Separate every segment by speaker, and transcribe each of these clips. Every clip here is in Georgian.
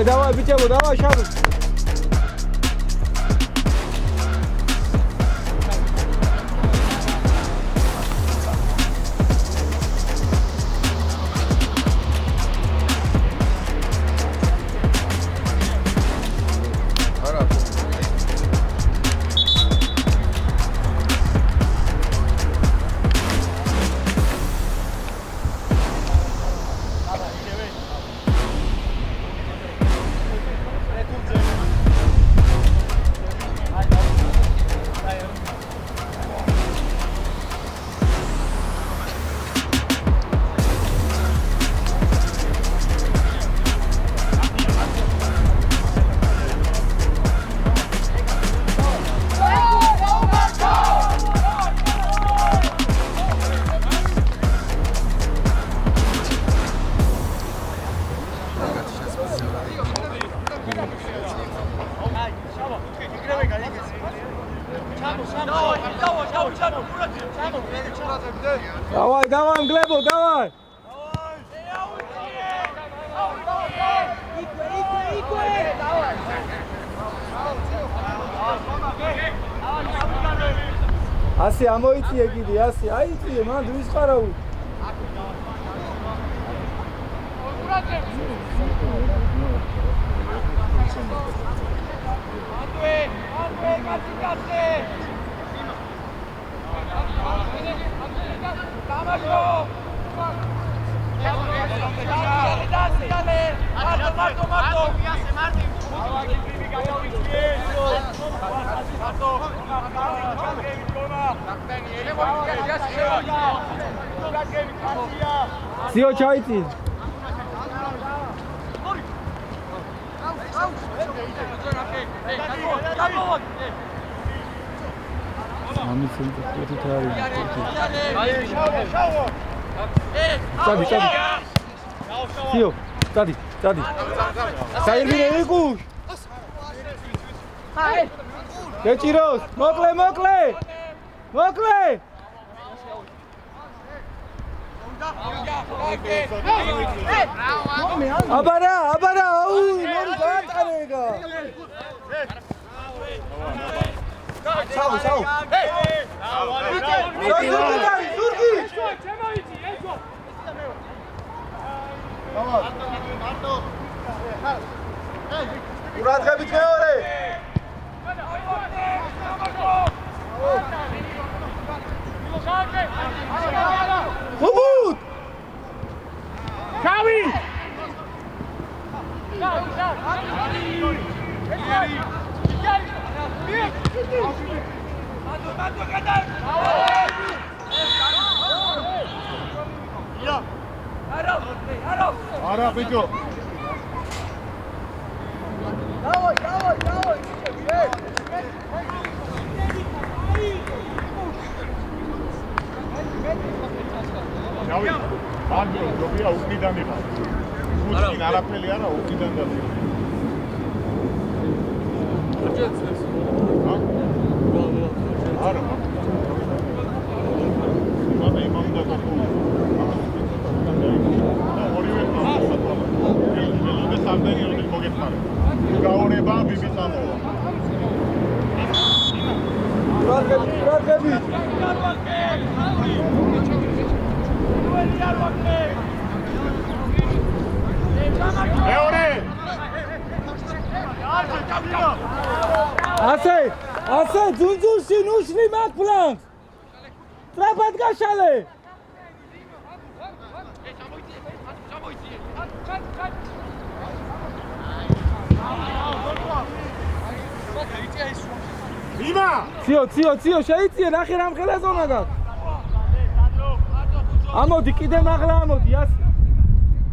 Speaker 1: давай, битево, давай, шабу. Давай, Глебо, давай! Аси, ამოიწიე კიდე, ასი, აიწიე, მან ვისყარავ. Сио чайти. Сами центр тотали. Сади. Сио, сади. Сайрбире ეკუშ. Хай. Кечирос, мокле. Абара, აუ, მორი გაატარეგა. საუ. ზურგი. ჩემოიცი, ესო. ურადღებით მეორე. ხუბუთ. Kavi! Ara, bicho. Давай. Kavi, Άντιο, το οποίο ουκიდან είπα. Ουκიდან αραπέλει, άρα ουκიდან δεν είπα. Άρα. Имам да како. Ორივე პასატო. ელოდე სამდენი ელოდე მოგეთხარე. გაორება ბიბისამოა. ურადღები. ასე ძუნძურში ნუშლი მაკფლანს ტრაპად გაშალე იმა ციო შეიწიე ნახე რამ ხელა ზონა გაქვს ამოდი კიდე მაღლა ამოდი ასე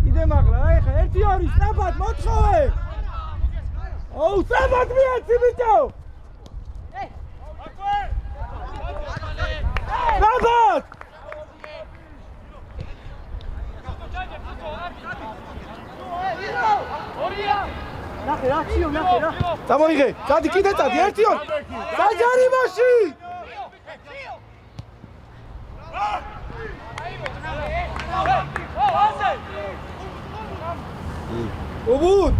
Speaker 1: კიდე მაღლა აი ხა 1-2 ტრაპად მოთხოვე აუ ტრაპად მიაცი ბიჭო ტრაპად ნახე რა ციო ნახე რა წამოიღე წადი კიდე წადი 1-2 საჯარიმოში უბუდ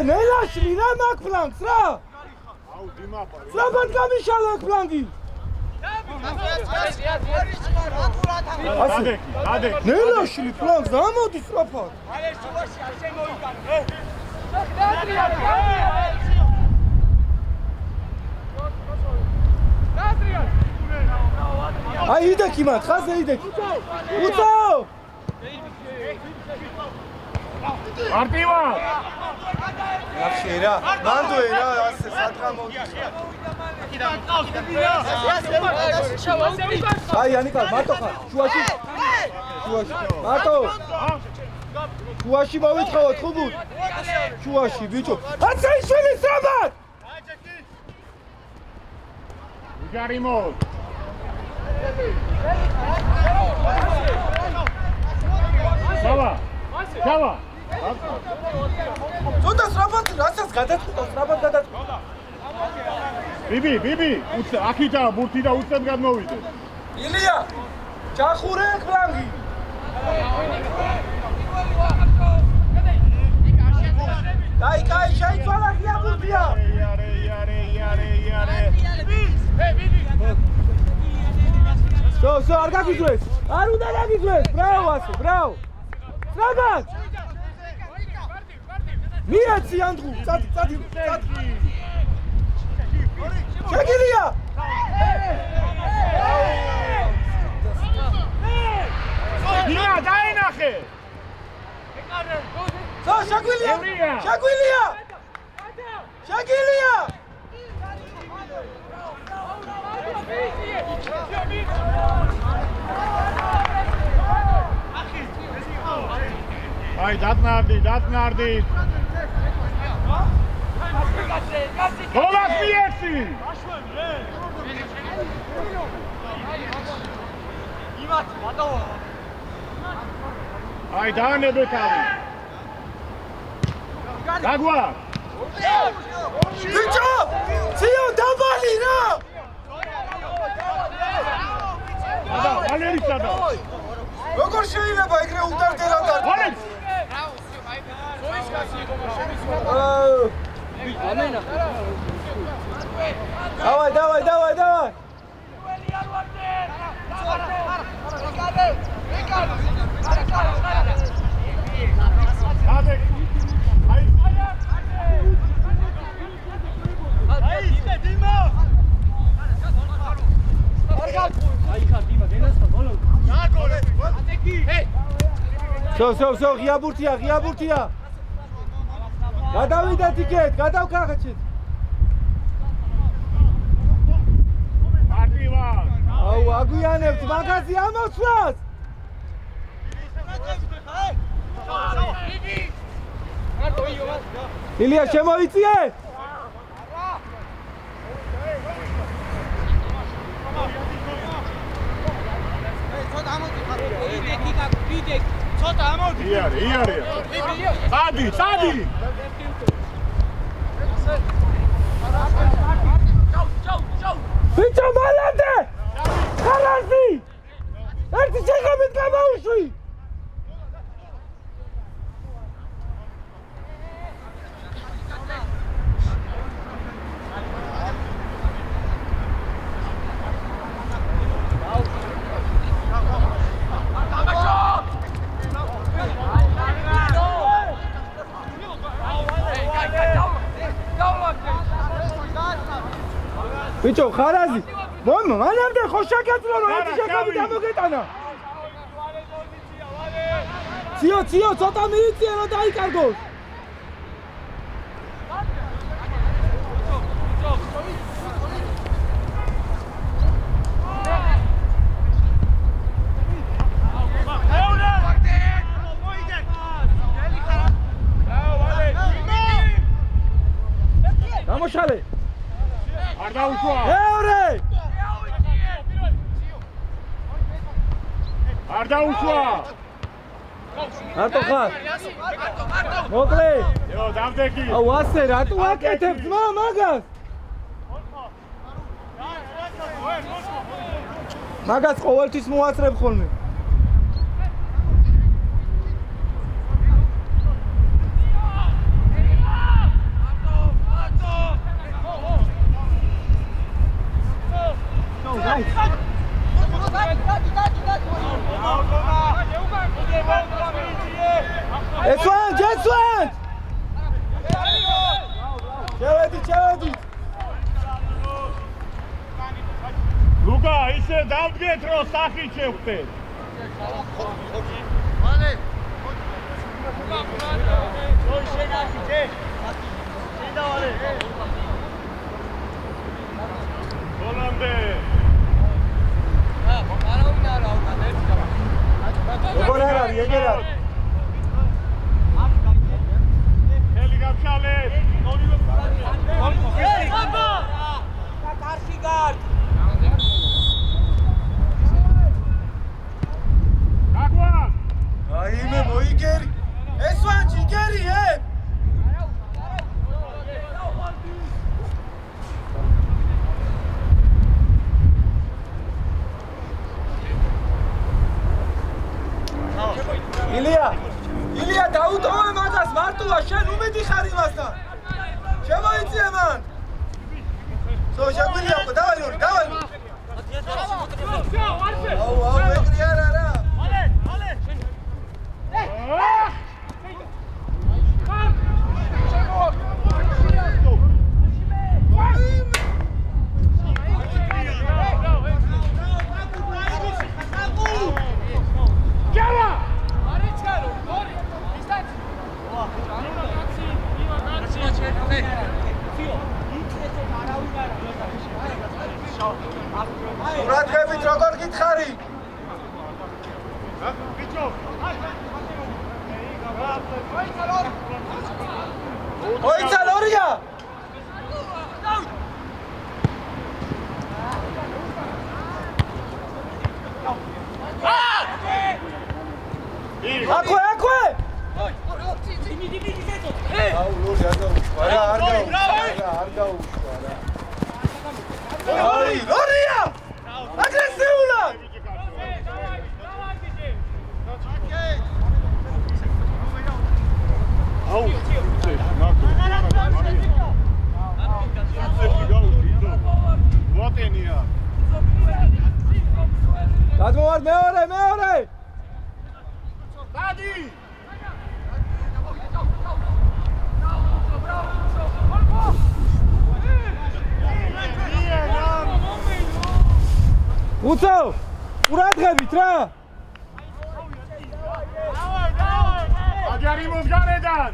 Speaker 1: ნელაშლი რა მაგ ფლანგს რა?
Speaker 2: აუ დიმაპა.
Speaker 1: სწრაფად გამიშალა აქ ფლანგი.
Speaker 2: ადე.
Speaker 1: ნელაშლი ფლანგს ამოდი სწრაფად. აი იდექი მათ ხაზე იდექი. უწო!
Speaker 2: არტივა!
Speaker 1: ახშე რა, მანდოე რა, ასე სადღა მოდის. აი ანიკა, მარტო ხარ, შუაში. მარტო. შუაში მოვიწყავოთ ხუბუთ. შუაში ბიჭო. აცი შვილი სწრაფად!
Speaker 2: ვიგარიმო. ჩავა.
Speaker 1: ცოტა სწრაფად, რასაც გადაწყვეტა, სწრაფად გადაწყვეტა.
Speaker 2: ბიბი, აქითა ბურთი და უცებ გადმოვიდე.
Speaker 1: ილია, ჩახურე ფლანგი. კაი, შეიცვალა ღია ბურთია. სო, არ გაგიძვეს. არ უნდა გაგიძვეს. ბრავო ასე, ბრავო. სწრაფად. მიეცი ანდღუ, წადი. შეგილია.
Speaker 2: ია, დაენახე.
Speaker 1: სო, შეგვილია.
Speaker 2: აი, დათნარდი. გოლას მიეცი. აი, დაანებე თავი. გაგვა.
Speaker 1: ბიჭო! ციო დაბალი რა!
Speaker 2: ვალერი სადა.
Speaker 1: როგორ შეიძლება ეგრე უდარდერა და
Speaker 2: ვალერი.
Speaker 1: Давай. Всё, ღია ბურთია. გადავიდეთ იქეთ, გადავკახეთ.
Speaker 2: არტივა.
Speaker 1: აუ, აგვიანებთ მაგაზი ამოსვლას. ილია შემოიწიე?
Speaker 3: ცოტა ამოდი.
Speaker 2: იარე. წადი.
Speaker 1: ბიჭო მალამდე! ხარაზი! ერთი შეგამით გამაუშვი! ბიჭო ხარაზი მანამდე ხო შეგეძლო რომ ერთი შეგამით ამოგეტანა ციო ცოტა მიიწიე რომ დაიკარგოს გამოშალე
Speaker 2: არ დაუშვა.
Speaker 1: მეორე!
Speaker 2: არ დაუშვა.
Speaker 1: რატო ხარ? მოკლე!
Speaker 2: იო, დავდექი.
Speaker 1: აუ ასე რატო აკეთებ ძმა მაგას? მაგას ყოველთვის მოასწრებ ხოლმე. მოვედით.
Speaker 2: ლუკა, ისე დავდგეთ, რომ სახით შევხვდეთ.
Speaker 3: მალე.
Speaker 2: ბოლომდე.
Speaker 1: როგორ არ არის ეგერ არის?
Speaker 2: ხელი გავშალეთ.
Speaker 3: კარში გარდ.
Speaker 2: გაგვარ.
Speaker 1: აიმე მოიგერი. ეს ვანჯი იგერი ე? ილია დაუტოვე მაგას მარტოა შენ უმედი ხარ იმასთან შემოიწიე მან სო შეგვიძლია უკვე დავაი ორი აუ ეგრე არ არა სურათებით როგორ გითხარი? ოიცა ლორია! აკვე! აუ ლორი არ გაუშვა რა, არ გაუშვა რა. ოი, ლორია! აგრესიულად!
Speaker 2: აუ, ვატენია.
Speaker 1: გადმოვარ მეორე!
Speaker 2: დადი!
Speaker 1: უცო! ყურადღებით რა!
Speaker 2: აჯარი მოსგანედან!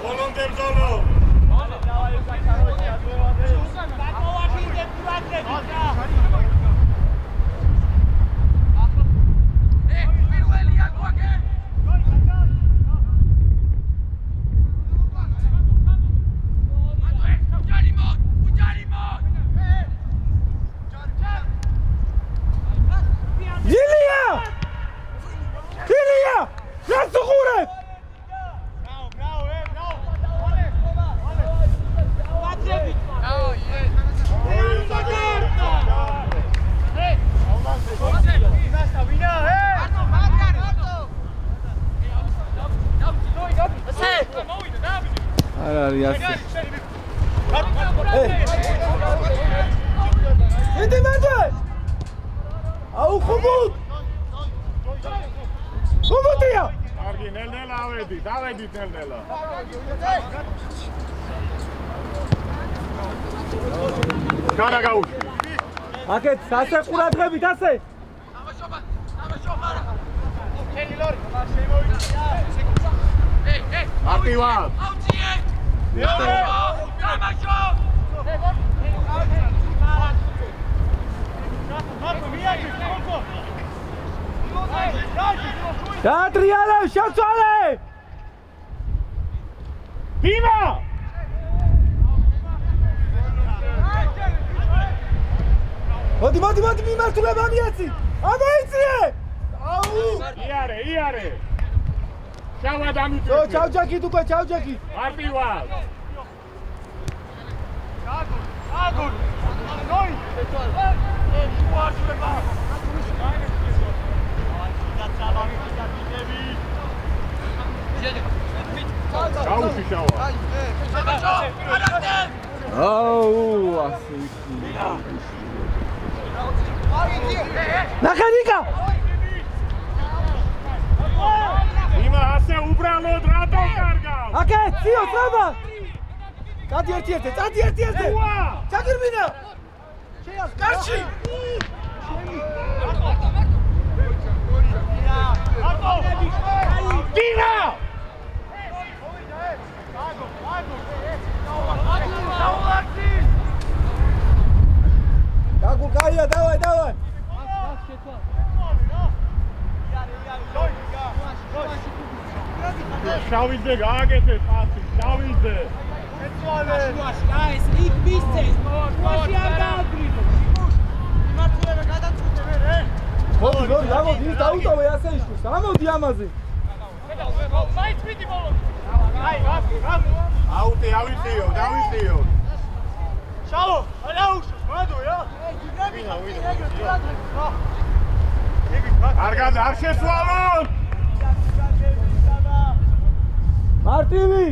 Speaker 2: ბოლომდე ბრძოლო!
Speaker 1: აუ ხუბუტ! ხუბუტია!
Speaker 2: კარგი, ნელ-ნელა ავედით ნელ-ნელა. განა გაუშვი.
Speaker 1: აკეთ, ასე ყურადღებით, ასე!
Speaker 2: აქტივად!
Speaker 1: დაატრიალებ, შევცვალე!
Speaker 2: დიმა!
Speaker 1: მოდი, მიმართულება მიაცი! ამოიწიე! აუ!
Speaker 2: იარე! შავა დამიწევი!
Speaker 1: ო, ჩავჯაქით უკვე, ჩავჯაქით!
Speaker 2: აქტივად!
Speaker 3: აგურ! ნოი! შუაშება!
Speaker 2: გაუშვი შავა!
Speaker 1: აუ, ასე იქნება. ნახენიკა
Speaker 2: იმა ასე უბრალოდ რატო კარგავ?
Speaker 1: აკე ციო ტრაბა გადი ერთ-ერთი წადი ერთ-ერთი ჩაგირმინა კარში
Speaker 2: დინა
Speaker 1: გაგულ გაია დავაი
Speaker 2: შავიძე გააკეთე პასი შავიძე
Speaker 3: ეს იქ მისცეს მოაში არ დააგრიბო იმართულება გადაწყვეტე მე
Speaker 1: მოდი ის დაუტოვე ასე ისკუს ამოდი ამაზე
Speaker 3: მაიც მიდი ბოლო
Speaker 2: აუტი ავიწიო დავიწიო
Speaker 3: შალო აუშვ მადოა
Speaker 2: არ შესვალონ
Speaker 1: მარტივი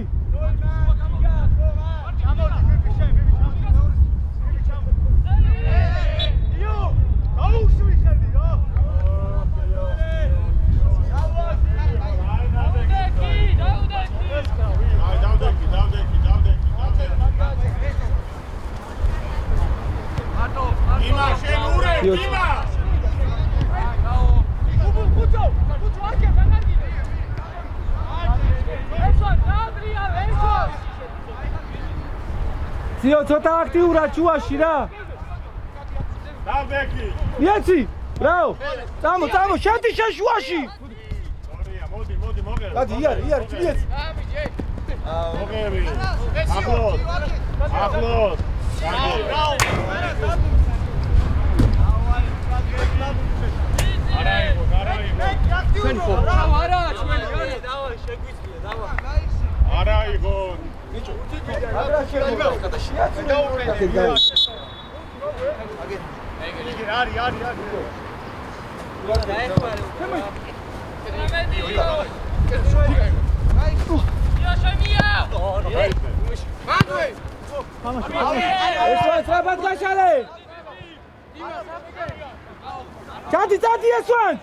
Speaker 1: ციო ცოტა აქტიურა ჩუაში რა
Speaker 2: დავდექი
Speaker 1: იეცი ბრავო წამო შედი შეშუაში
Speaker 2: მოდი მოგერე
Speaker 1: გადი იარი ჭიეცი
Speaker 2: მოგები ახლოს არაიგონ
Speaker 1: ბიჭო აგრა შეგვიძლია და შეაცვლე წადი ესვან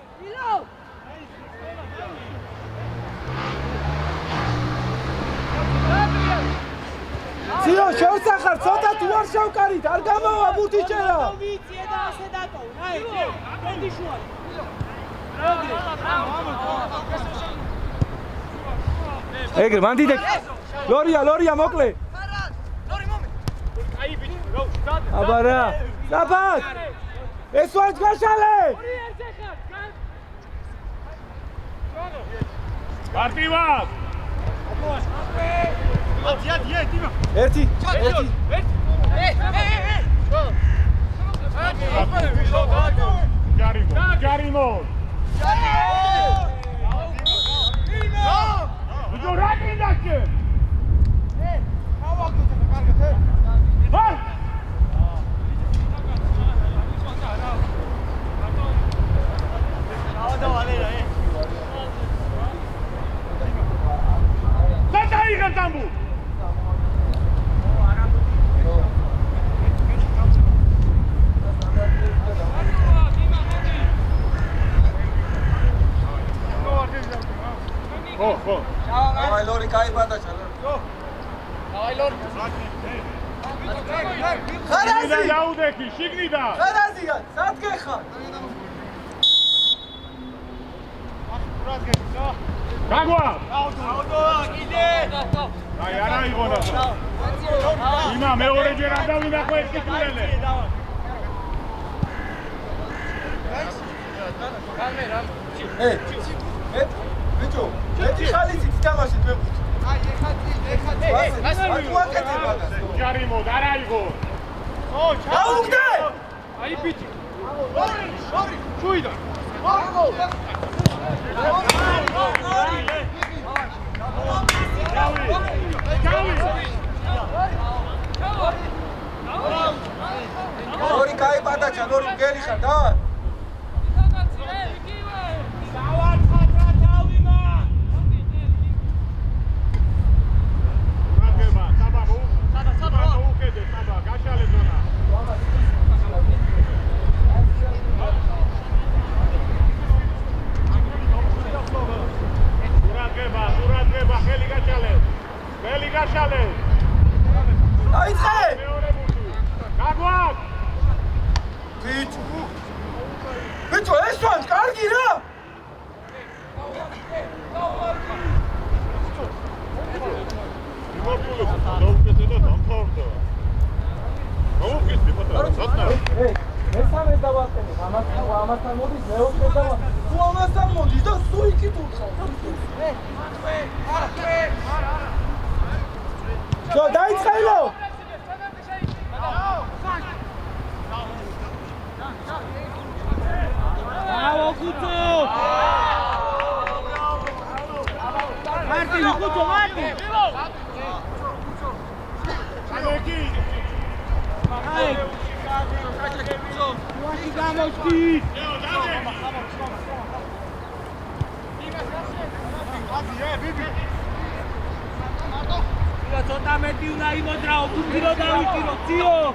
Speaker 1: ციო შევსახარ ცოტა თუ არ შევკარით არ გამოვა ბუთი ჭერა
Speaker 3: ვიცი და ასე დატოვ აი მედი შუა
Speaker 1: ეგრე მან დიდე ლორია მოკლე
Speaker 3: ლორი მომე აი ბიჭი რო დადა
Speaker 1: აბა რა დაბად ეს ვარ გაშალე
Speaker 2: პარტივა
Speaker 1: ერთი
Speaker 2: ჯარიმო ვიო რა გინდაჩე Tambu.
Speaker 1: Давай, Лори, кай бада чало.
Speaker 3: Давай, Лори.
Speaker 1: ხარაზი
Speaker 2: დაუდექი, შიგნიდა.
Speaker 1: ხარაზია, სადგე ხარ?
Speaker 2: გაგვა.
Speaker 3: აუდო, კიდე.
Speaker 2: აი, არა იღონა. იმა მეორეჯერ არ დავინახო ეს კითხულელე.
Speaker 1: ბიჭო, ერთი ხალისით თამაშით ვეღუთ.
Speaker 3: აი, ეხა.
Speaker 1: ვაკეთე მაგას.
Speaker 2: ჯარიმო, არა იღო.
Speaker 1: დაუგდე!
Speaker 3: აი, ბიჭი. შორი, ჩუიდა.
Speaker 1: Lori cai patacha, Lori geli ხარ, დავა. მესამეს დავაყენებ, ამასთან მოდის, მეოთხეს დავაყენებ. თუ ამასთან მოდის და სულ იქით უთხრა. ჩო, დაიწყელო.
Speaker 3: Bravo, Kuto! Martin, Kuto, Martin! Łazi Gamowski! Co tam metił na Imodra, Kutiro dał i Cio!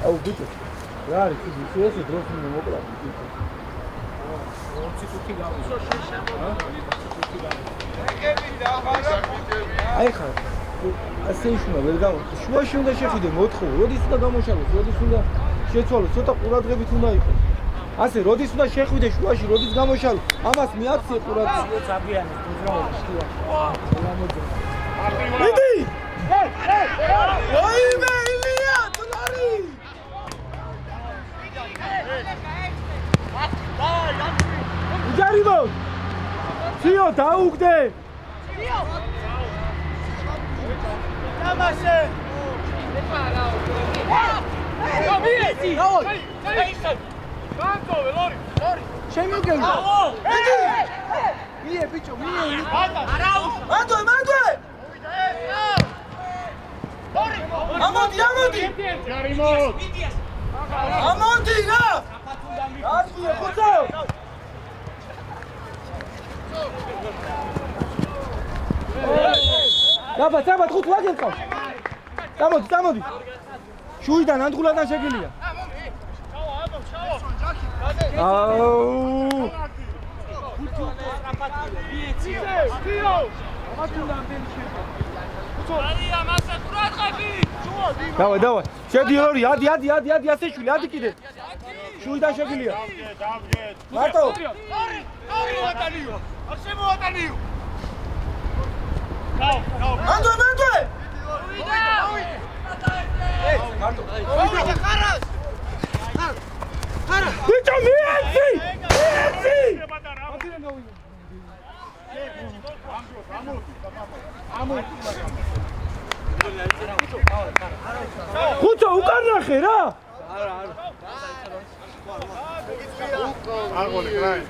Speaker 1: აუ ბიჭო რა არის ის ესე დროს მინდა მოკლა ბიჭო 25 გავუსო აი ხარ ასე ისუნა ვერ გამო შუაში უნდა შეხვიდე მოთხო როდის უნდა გამოშალოს როდის უნდა შეცვალოს ცოტა ყურადღებით უნდა იყოს ასე როდის უნდა შეხვიდე შუაში როდის გამოშალო ამას მიაქცე ყურადღებით აბიანი უძრაობა შტია მიდი ვაიმე ილია თლარი უჯარიმო ციო დაუგდე ციო დამაშე ეპარაო გამიეთი განტო ველორი შემიგენგო მიდი მie ბიჭო მie არაუს მანდე ამოდი ჯარიმო ამოდი რა ასია ხუცო დაბა ხუთ ვაგერ ყავს წამოდი შუიდან ანდღულადან შეგილია აუ დავай შედი ორი ადი ასე შვილი ადი კიდე შუიდან შეგილია მარტო ორი ვატანიო ასე მოვატანიო მანდე მარტო ხარას ბიჭო მიეცი ხუცო უკან ნახე რა
Speaker 2: აგოლი კრაი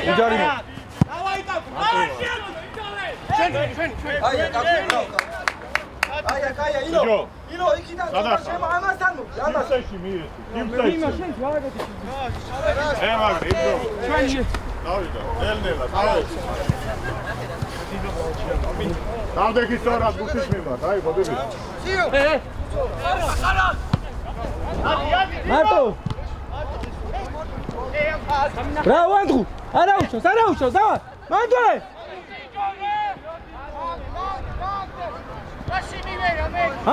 Speaker 1: ჯიგარი
Speaker 3: დავაი და
Speaker 1: აია ილო იქიდან შემა ამასთან
Speaker 2: იმსეში მიეცი იმსეში ემაგრი ბრო ჩვენი დავიდა ელნელა დავდექი სწორად გუშინ მიმართ აი ხოდები მარტო რა ვანდღუ არაუშავს დავა მანდე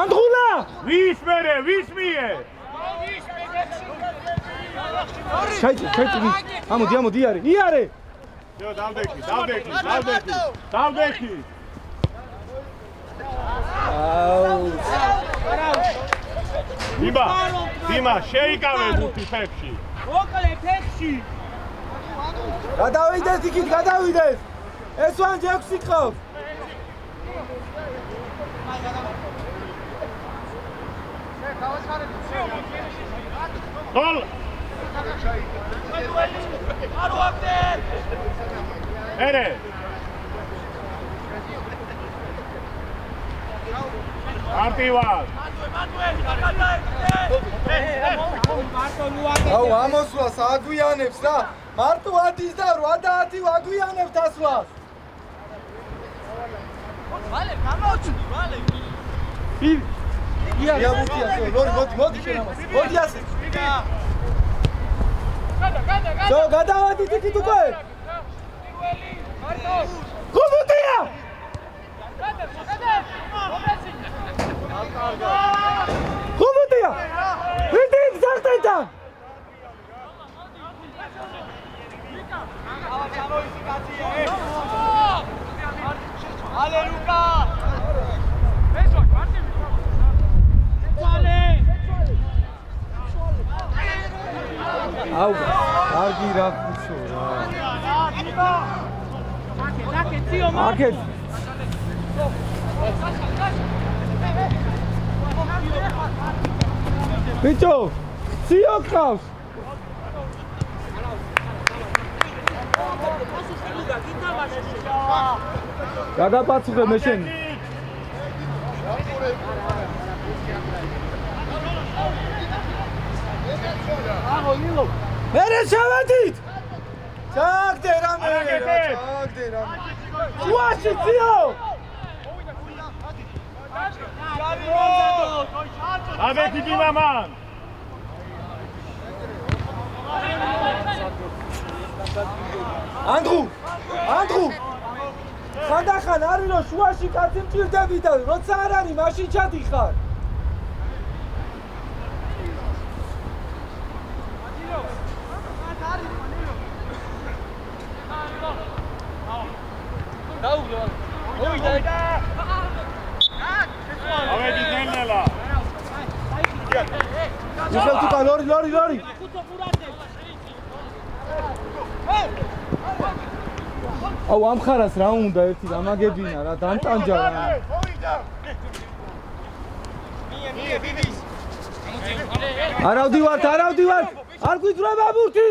Speaker 2: ანდღულა ვის მie
Speaker 1: ჩაიწი ამოდი იარე
Speaker 2: ჯო დავდექი
Speaker 1: აუ
Speaker 2: დიმა შეიკავე ბუთი ფეხში
Speaker 3: მოკლე ფეხში
Speaker 1: გადავიდეს იქით ეს ვან ჯექსი ყავს
Speaker 2: გოლ ერე არტივას
Speaker 1: აუ ამოსვლას აგვიანებს რა მარტო 10 და 80 აგვიანებს ასვლას ვალე გამოჩნდი მოდი შენ ამას მოდი ასე გადავადით იქით უკვე მარტო ხუბუტია ხუბუტია ვიდი ზარტენთან
Speaker 3: Ale Luka!
Speaker 1: აუ კარგი რა ხუცო რა აქეთ ბიჭო ციო ყავს გადაპაცუხე მე შენ მერე შევედით ჩაგდე რამე ჩაგდე რამე უაში ციო
Speaker 2: აბეთი მამან
Speaker 1: ანდრუ ხანდახან არის რომ შუაში კაცი მჭირდები და როცა არ არის მაშინ ჩადიხარ
Speaker 2: აბეთი ნელა
Speaker 1: ისევ თუ ლორი აუ ამ ხარას რა უნდა ერთი დამაგებინა რა დამტანჯა რა არავდივართ არ გვიძრება ბურთი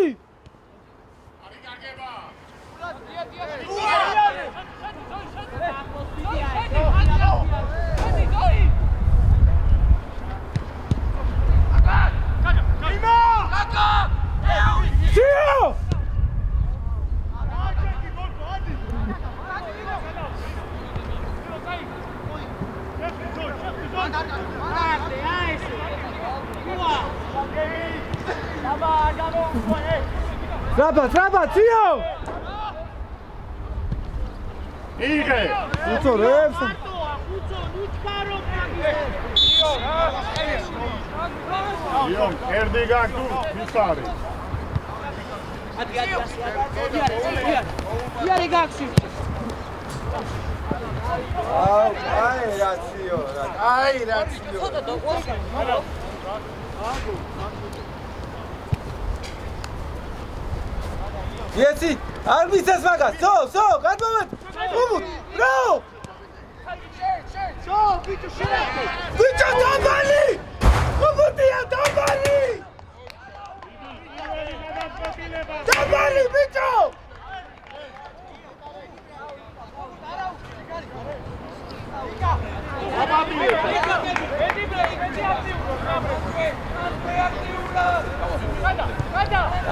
Speaker 1: Traba, Tio!
Speaker 2: იღე
Speaker 1: უცო რებს
Speaker 2: იო ერდი გაკუ ისარი
Speaker 3: იარი გაქსი
Speaker 1: აი რაციო Yeti, არ მისცეს მაგას. სო, გადმოვედ. უმუთ. რო!
Speaker 3: სო, ბიჭო შერახე.
Speaker 1: ბიჭო დაბალი! უმუტია დაბალი! დაბალი ბიჭო!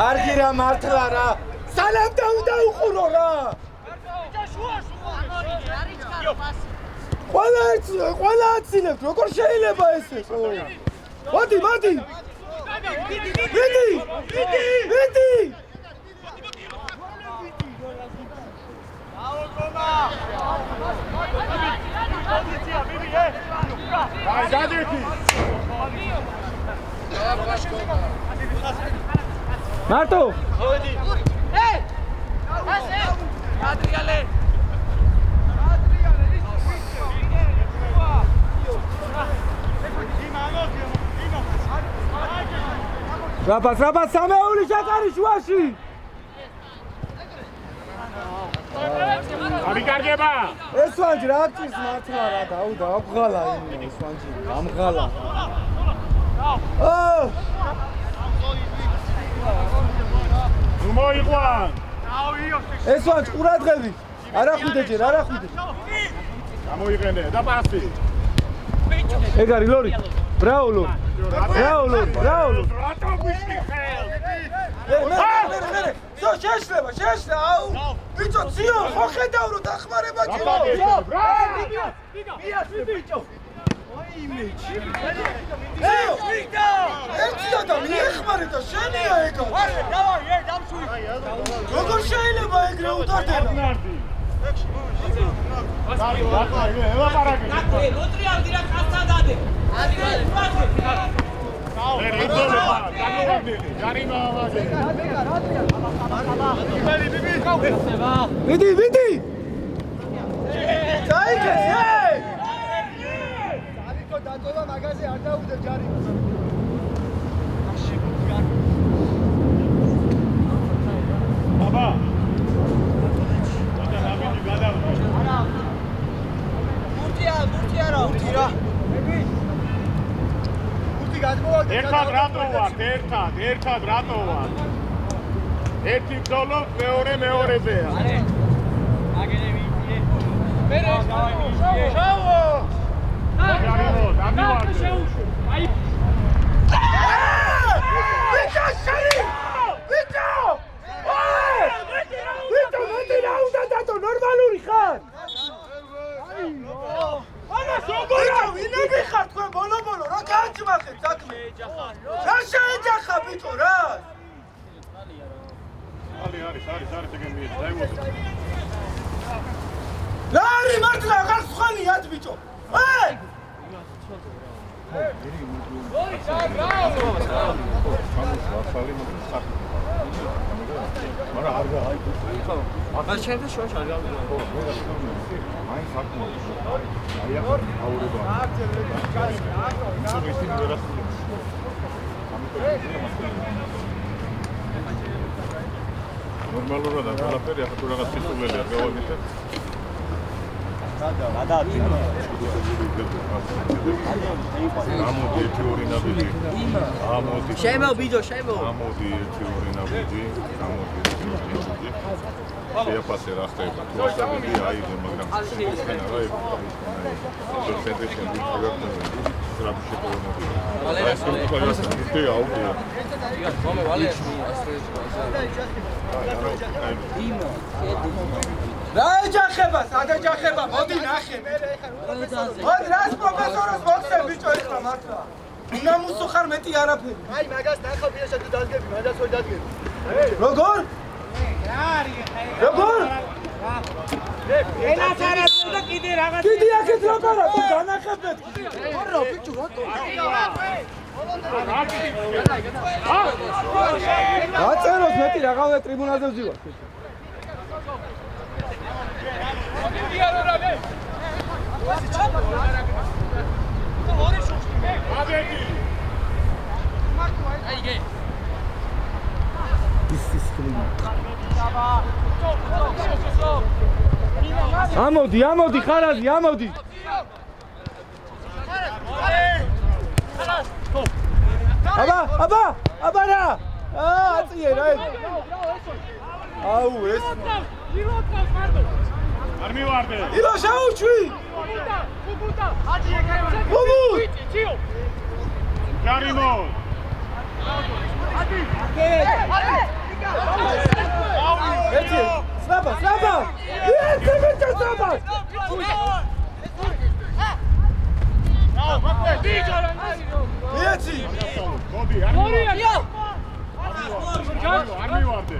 Speaker 1: არგი რა მართლა რა. სალამ და უყურო რა. ყველა აცილებთ, როგორ შეიძლება ესე? მოდი. მიდი.
Speaker 2: აი გადეთი
Speaker 1: მარტო
Speaker 3: Adriale!
Speaker 1: რაბა სამეული შეკარი შუაში
Speaker 2: აბი კარგება
Speaker 1: ესვანჯი რა ჭირს მართლა რა დააბღალა იმე ესვანჯი ამღალა
Speaker 2: ნუ მოიყვან
Speaker 1: ესვანჯ ყურადღები არა ხვიდე
Speaker 2: გამოიყენე და პასი
Speaker 1: ეგ არის ლორი ბრავო ლორი
Speaker 2: რატო ვიშკი ხელ
Speaker 1: მე სო შეშლება აუ ბიჭო ციო ხო ხედავ რომ დახმარება ჭირო ბიჭო იმეჯი ერთია და მიეხმარე და შენია ეგა
Speaker 3: დავარ დამშვი
Speaker 1: როგორ შეიძლება ეგრე უტარდება ვიდი დაიგეს
Speaker 4: ალიკო დატოვა მაგაზე არ დაუდე ჯარი
Speaker 2: აბა და ნაბიჯი გადავდა
Speaker 3: არა მურთია რა მურთი რა
Speaker 4: მურთი გადმოვარდა
Speaker 2: ერთად რატო ვარ ერთად რატო ვარ ერთი ბრძოლო მეორეზეა
Speaker 3: აგერე ვიძიე მერე შავო
Speaker 2: ჯარიმო დამივარდე
Speaker 3: შეუშო აი
Speaker 1: ნორმალური ხარ?
Speaker 3: ანა სოგორა
Speaker 1: ვინები ხარ თქვენ ბოლო რა გააჩმახეთ საქმე? რა შეეჯახა ბიჭო რა?
Speaker 2: არის ეგენ მიეც დაიმოწე
Speaker 1: რა არის მართლა აღარ სხვანიათ ბიჭო?
Speaker 3: აღარ შეიძლება შოშ არ გავიგო
Speaker 2: ნორმალურად არ ყველაფერი ახლა თუ რაღაც სისულელია გავაკეთე ამოდი თეორი ნაბიჯი ამოდი
Speaker 3: შემო ბიჯო შემო
Speaker 2: ამოდი თეორი ნაბიჯი ამოდი შეაფასე რა ხდება თუ ასაკები აიღე მაგრამ შენ არა ეგ ცენტრი სტრაფი შეგონები ეს უკვე აუდია
Speaker 3: მომე ვალე
Speaker 1: რა ეჯახება? სად ეჯახება? მოდი ნახე. მოდი რას პროფესორს მოხსენ ბიჭო ეხლა მართლა. უნამუსო ხარ მეტი არაფერი.
Speaker 4: აი მაგას ნახავ ბიჭო თუ დადგები მაგას ვერ დადგები
Speaker 1: როგორ? როგორ?
Speaker 3: ენას არის და კიდე რაღაც
Speaker 1: კიდე აქეთ ლაპარა თუ განახებეთ.
Speaker 4: არა ბიჭო რატო
Speaker 1: გაწეროთ მეტი რაღაცა ტრიბუნაზე ვზივარ. ამოდი ხარაზი ამოდი აბა რა აწიე რა აუ ეს
Speaker 2: არ მივარდე
Speaker 1: ილო შაუჩვი
Speaker 2: ჯარიმო
Speaker 1: ერთი სლაბა ერთი ბიჭო სლაბა ერთი
Speaker 2: მოდი არ მივარდე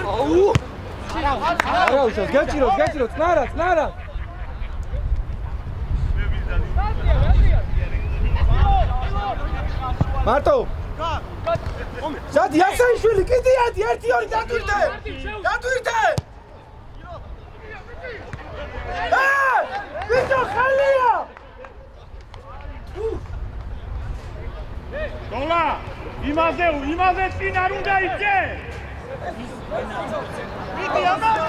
Speaker 1: აუ არა უშავს გეჭიროთ წნარა მარტო სადი ასაიშვილი კიდიადი 1-2 დატვირთე ბიჭო ხალია
Speaker 2: დოლა იმაზე წინ არ უნდა იწე ვიდი ამაზე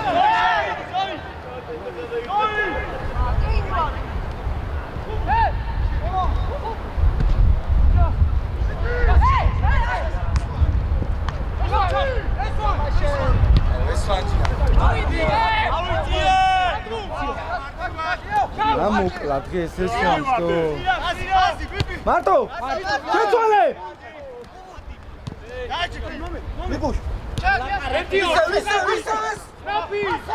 Speaker 1: რა მოკლა დღეს ეს სამსტო მარტო შეცვალე მიკუშ ვისა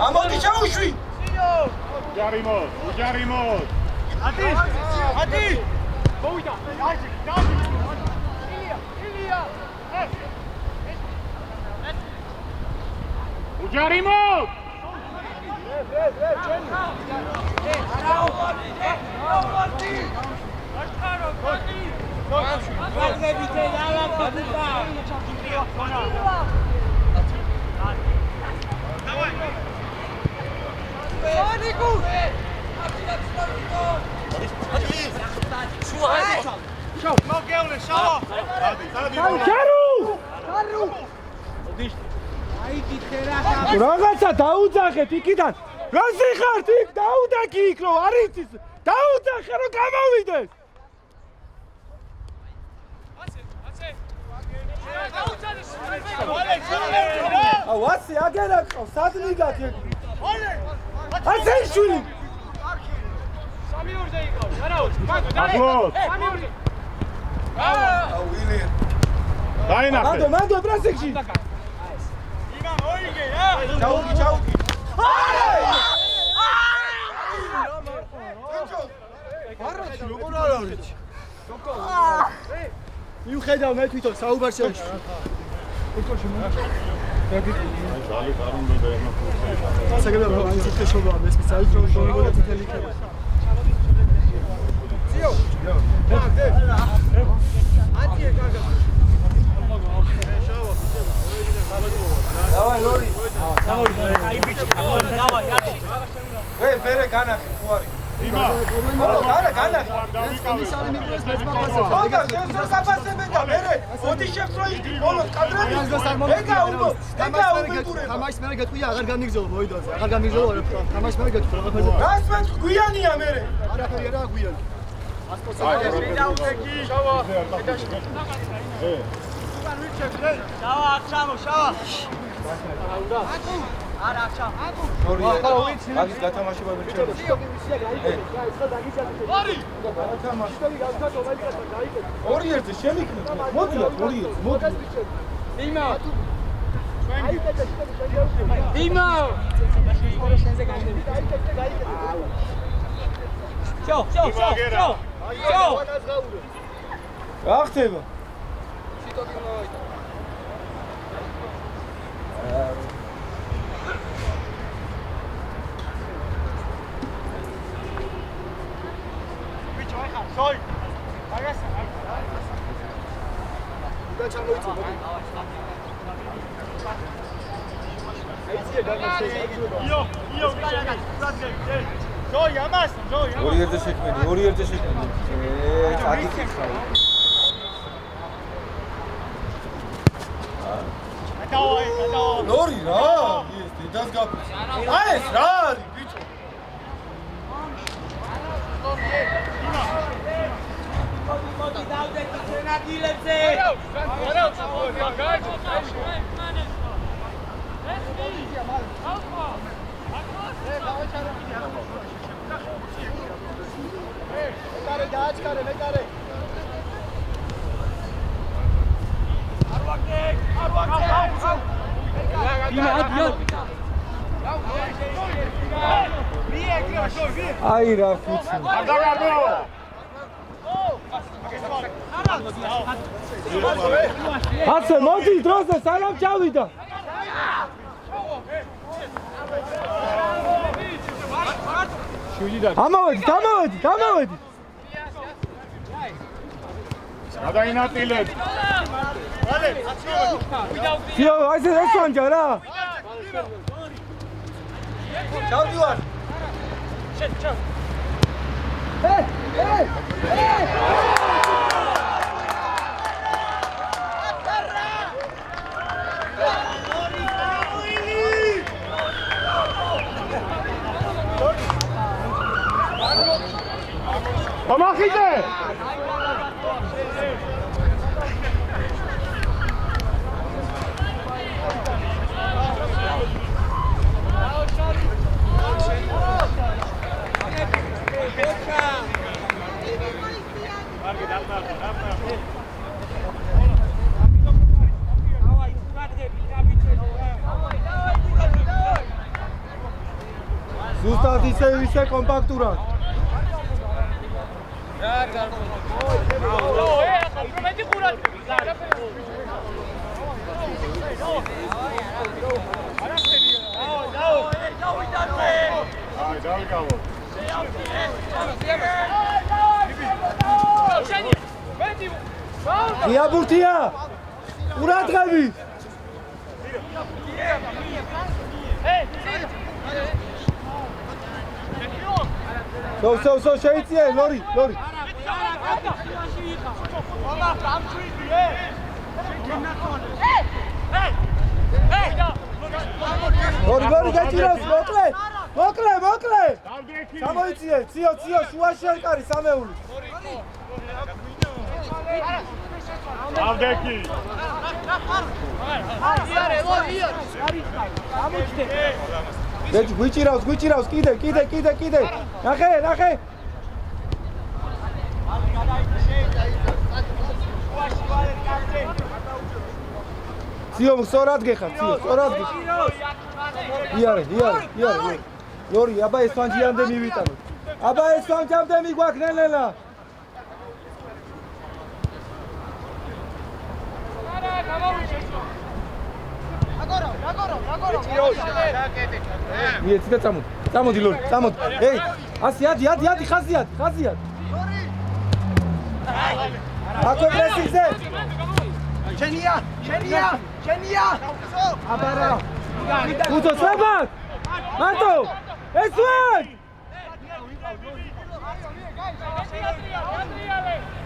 Speaker 1: ამოდი ჩაუშვი
Speaker 2: ჯარიმო
Speaker 3: ადი მოვიდა
Speaker 2: უჯარიმო
Speaker 1: რაღაცა დაუძახეთ იქიდან. რა სიხართ იქ დაუდაკი იქ რომ არ იცის. დაუძახე რომ გამოვიდეს. ვასი აგერა ყავს სადმი გაქეთ. ასე შვილი.
Speaker 2: დაინახე
Speaker 1: მანდო ბრასექში. ჩაუგი.
Speaker 4: მიუხედავ მე თვითონ საუბარ შეუშვი. საგებია აი ეს შეშობა მე სპეციალისტ რომ შევიგო თითელი იქნება. ძიო. ათიე გაგა.
Speaker 1: დავაი ლორი.
Speaker 3: აი ბიჭი, დავაი, აკი.
Speaker 1: ფერე განახი ხო არის?
Speaker 2: იმა
Speaker 1: განახი.
Speaker 4: კომისარი მიყვეს მეც მაგაზე.
Speaker 1: ხოდა ეს საფასებენ და მე ოდი შეხროიდი ბოლოს კადრები. ეგა უბო.
Speaker 4: თამაშს მე გეტყვია აღარ გამიგზავნო მოიდაზე. აღარ გამიგზავნო თამაშს მე გეტყვია რაღაცა.
Speaker 1: რას მე გვიანია მე.
Speaker 4: არაფერი არა გვიანი.
Speaker 3: დავა აღჩამო, შავა. არა აღჩამო.
Speaker 1: მაგის გათამაშება ვერ შეიძლება. ორი ერთზე შემიქნეთ. მოდიათ ორი ერთზე. მოდი.
Speaker 3: იმაო. იმაო. შო.
Speaker 1: რა ხდება?
Speaker 4: და ჩამოიწო მოდი.
Speaker 1: ორი ერთზე შექმენი. წაგიკითხავ. ლორი რა? ეს დიდას გაფის. აი ეს რა არის ბიჭო?
Speaker 3: მოდი დავდეთ ჩვენაგილებზე.
Speaker 4: მეკარე დააჩქარე მეკარე.
Speaker 1: აი რა ფიცი. ასე მოდი დროზე სალამ ჩავიდა. ამოვედი.
Speaker 2: გადაინატილეთ
Speaker 1: ძიო ასე ესვანჯა რა. ჩავდივარ.
Speaker 3: ჩავ.
Speaker 2: მომახიდე
Speaker 1: ზუსტად ისე კომპაქტურად.
Speaker 3: არა
Speaker 2: აი, დავიკავო.
Speaker 1: იაბურთია ყურადღები სო შეიწია ლორი ლორი გაჭირავს მოკლე გამოიწიე ციო შუაში არ კარი სამეული
Speaker 2: დავდექი
Speaker 1: ბეჭ გვიჭირავს კიდე ნახე ციო სწორად გეხარ იარე ლორი აბა ეს ფანჯიამდე მივიტანო აბა ეს ფანჯიამდე მიგვაქნელელა მიეცი და წამოდი ლორი ეი ასი ადი ხაზიად აკო პრესინგზე შენია აბარა უთო საბათ მარტო ეს ვარ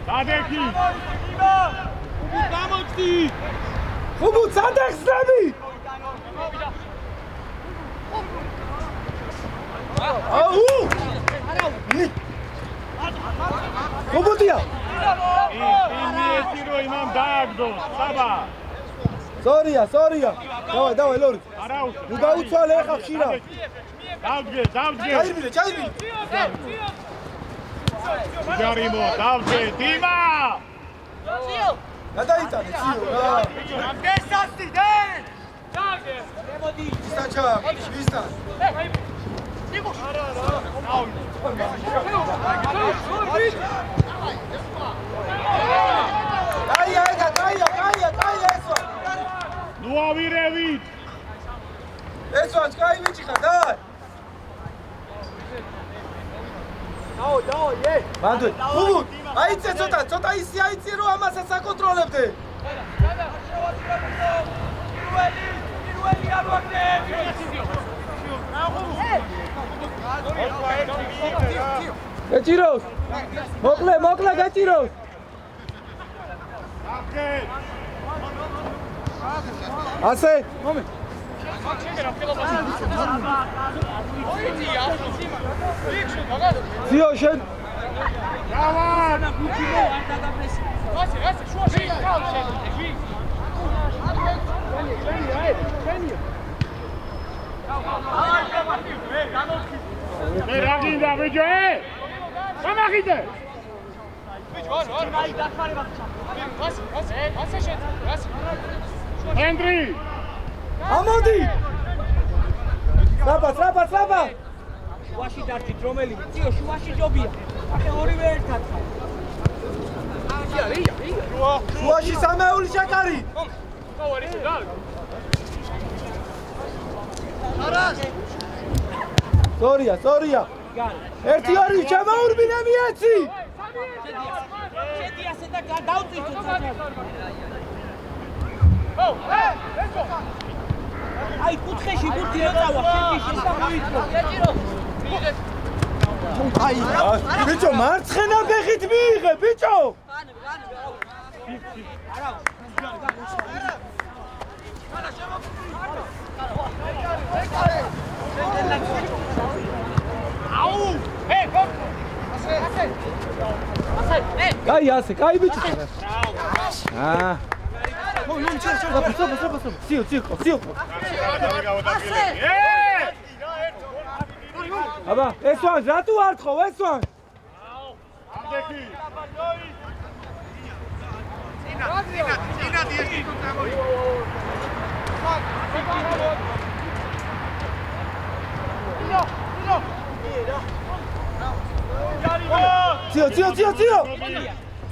Speaker 2: დავდექი
Speaker 3: გამოჩდი
Speaker 1: ხუბუ სადახსნები აუ ხუბუდია
Speaker 2: იმეცი რო იმამ დააგდო საბა
Speaker 1: სორია დავай ლორი
Speaker 2: არა უშო
Speaker 1: ნუ გაუცვალე ხა ხშირა
Speaker 2: დავდგე
Speaker 1: ჩაირბილე
Speaker 2: ჯარიმო დავდგე დიმა
Speaker 1: გადაიტანე ციო რა
Speaker 3: გესასტი დე დაგე მოდი
Speaker 1: ისაჩა ვისთან კაია ესვა
Speaker 2: ნუ ავირევით
Speaker 1: ესვა კაი ვიჭიხა დაი დაო მანდ ხუბუ აიცე ცოტა ისი აიცე რომ ამასაც აკონტროლებდე პირველი აბორტე გაჭიროს მოკლე გაჭიროს ასე ციო შენ
Speaker 2: დავარ მე რა გინდა ბიჭო გამახიდე ენდრი
Speaker 1: ამოდი საბა
Speaker 3: შუაში დარჩით რომელიმე ციო შუაში ჯობია ახე ორივე ერთად
Speaker 1: შუაში სამეული შაკარი სორია ერთი ორი შემოურბინე მიეცი
Speaker 3: შედი ასე და დავწვით აი კუთხეში ბურთი რო წავა შედი შემოიწო
Speaker 1: ბიჭო მარცხენა ფეხით მიიღე ბიჭო კაი ბიჭო ციო აბა ესვან რატო არ თხოვ ესვან
Speaker 2: დავდექი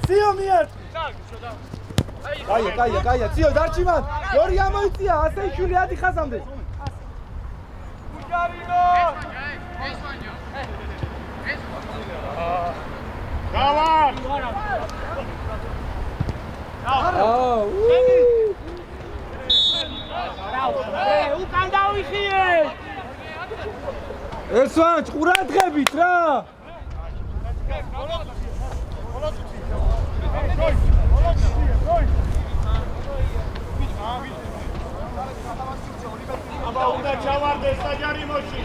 Speaker 1: ციო მიერ კაია ციო დარჩი მან ორი ამოიწია ასე იშვილი ადი ხაზამდე
Speaker 2: Давай!
Speaker 3: უკან დავიხიე!
Speaker 1: ესვან ყურადღებით რა!
Speaker 2: აბა უნდა ჩავარდეს საჯარიმოში.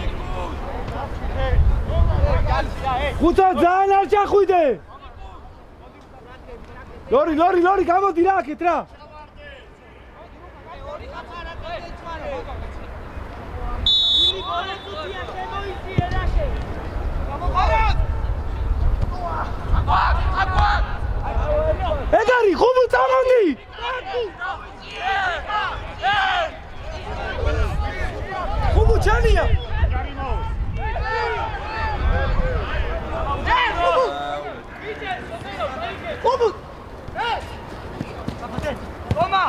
Speaker 1: ხუცო ძალიან არ ჩახვიდე! ლორი გამოდი რა აქეთ რა! ეგარი ხუბუ წამოდი! ხუბუ ჩანია! ხუბუ!
Speaker 3: Toma!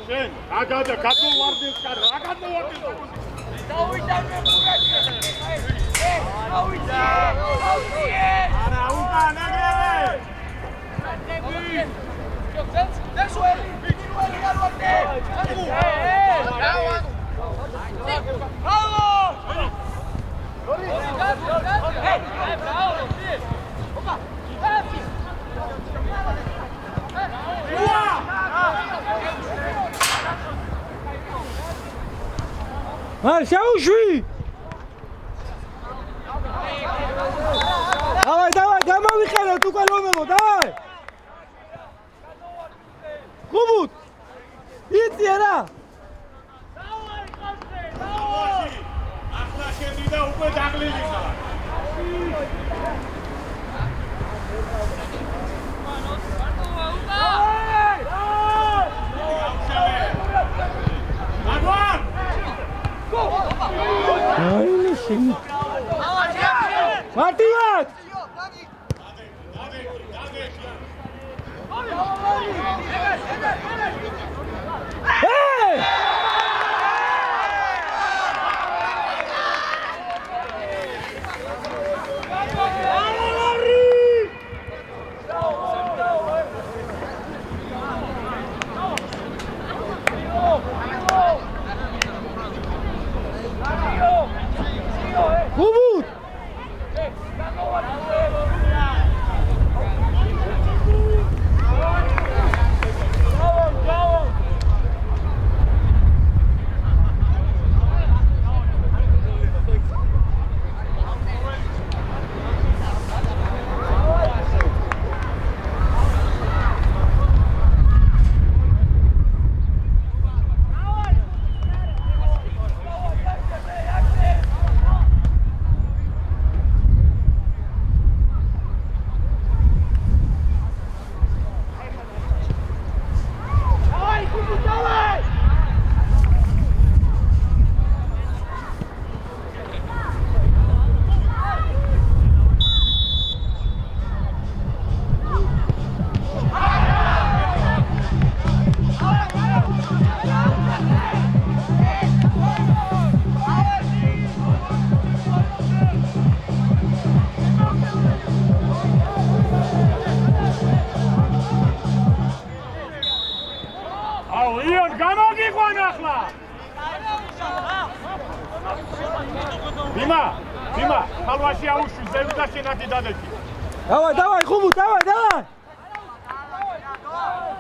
Speaker 2: შენ აგადა გადმოვარდეს კარ, რა გადმოვარდეს? არა, უკან აგრევე!
Speaker 1: შაუშვი! დავაი, გამოვიყენოთ უკვე ლომებო, დავაი! ხუბუთ! იწიე რა!
Speaker 2: ახლა შედი და უკვე დაღლილი ხარ. აგვარ!
Speaker 1: აინი შენ. მარტივად! ხუბუთ!
Speaker 2: Дима, халвაში აუშვი, ზევი და შენაკი დადექი.
Speaker 1: დავაი, ხუბუ, დავაი.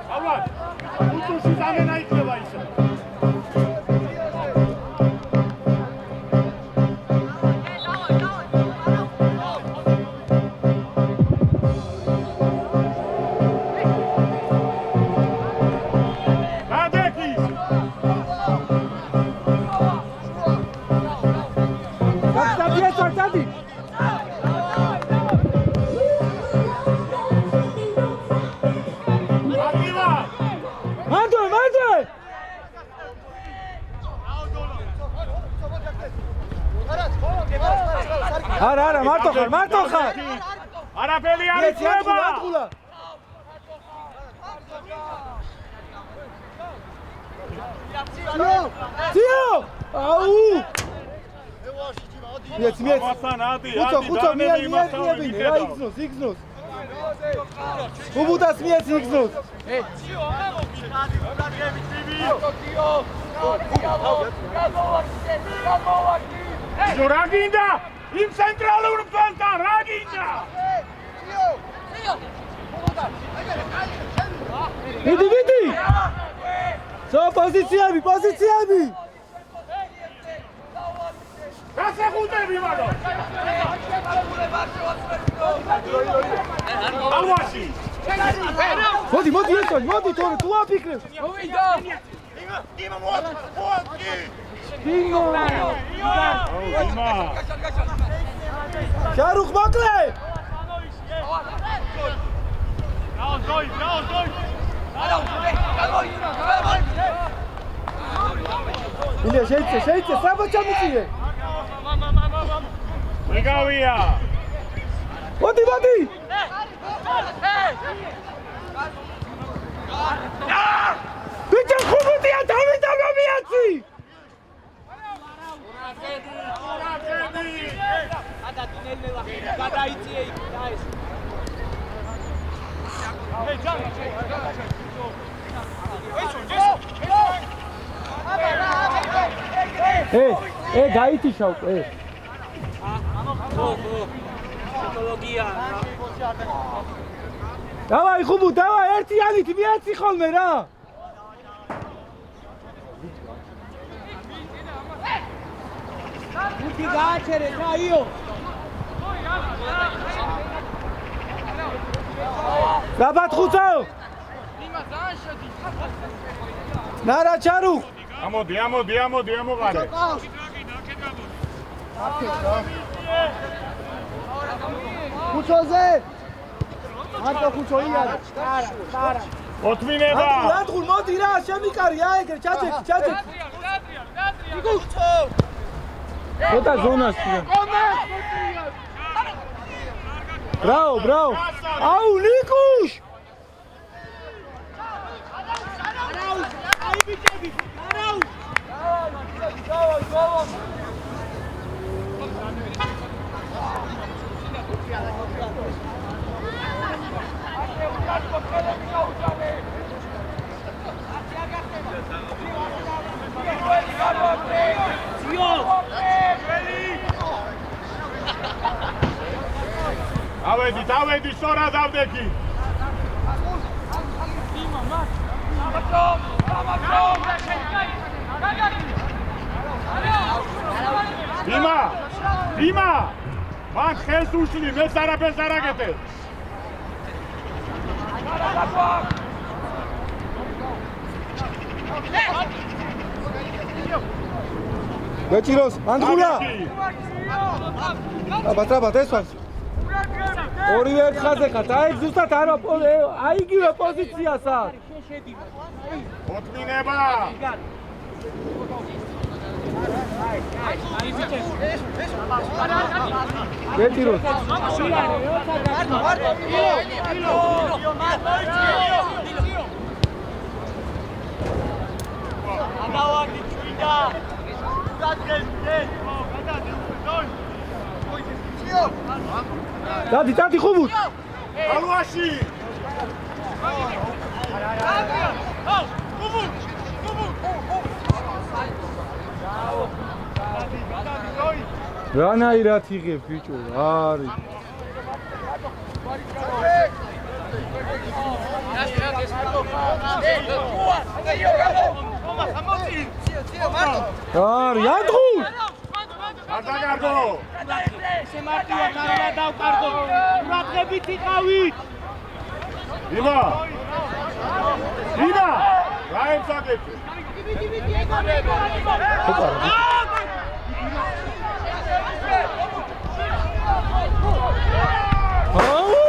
Speaker 2: ხალვა, უთუში ზამენა იქნება ისე.
Speaker 1: არა, მარტო ხარ.
Speaker 2: არაფერი არ იცნება.
Speaker 1: ძიო! აუ მიეც ხუცო მიეწიები რა იგზნოს უბუდას მიეც იგზნოს
Speaker 5: რა გინდა იმ ცენტრალურ მწვანთან რა გინდა
Speaker 1: მიდი სო პოზიციები
Speaker 5: გასახუტები მადო ალვაში
Speaker 1: მოდი ესო მოდი თორე თუ აფიქრებ
Speaker 5: იმა მოაწყი
Speaker 1: დინგო
Speaker 5: იმა
Speaker 1: შარუხ მოკლე ილია შეიძლება საბაჭა მიწიე
Speaker 5: მეგავია
Speaker 1: მოდი ბიჭო ხუბუტია დავით ამიაცი
Speaker 3: გადაიწიე იქ და ეს
Speaker 1: გაითიშავ
Speaker 3: ფსიქოლოგია
Speaker 1: დავაი ხუბუ ერთიანით მიაცი ხოლმე რა
Speaker 3: უთი გააჩერე რაიო
Speaker 1: რაბათ ხუცო ნარა ჩარუ
Speaker 5: ამოდი ამოღარე
Speaker 4: ხუცოზე მარტო ხუცოია
Speaker 5: ოთმინება
Speaker 1: რატყულ მოდი რა შემიკარია ეგრე ჩაჭექი ხოთა ზონაში ბრავო აუ ნიკუშ
Speaker 3: აი ბიჭები
Speaker 5: დავედი სორა დავდექი იმა მან ხელს უშლი მეც არაფერს არ აკეთებ
Speaker 1: გაჭიროს ანდღულა აბა ეს ვარ ორივე ერთხაზე ხარ აი ზუსტად არა აიგივე პოზიციას აქვს
Speaker 5: ოთმინება
Speaker 1: გაჭიროს
Speaker 3: ამავაგი წვიდა
Speaker 1: დადი ხუბუთ
Speaker 5: ალვაში
Speaker 1: რანაირად იღებ ბიჭო არის არის ანდღულ
Speaker 5: ანდაგარგო
Speaker 3: ესე მარტია კარლა დავკარგო ყურადღებით იყავით
Speaker 5: იმა რა ემსაგებთ
Speaker 1: აუ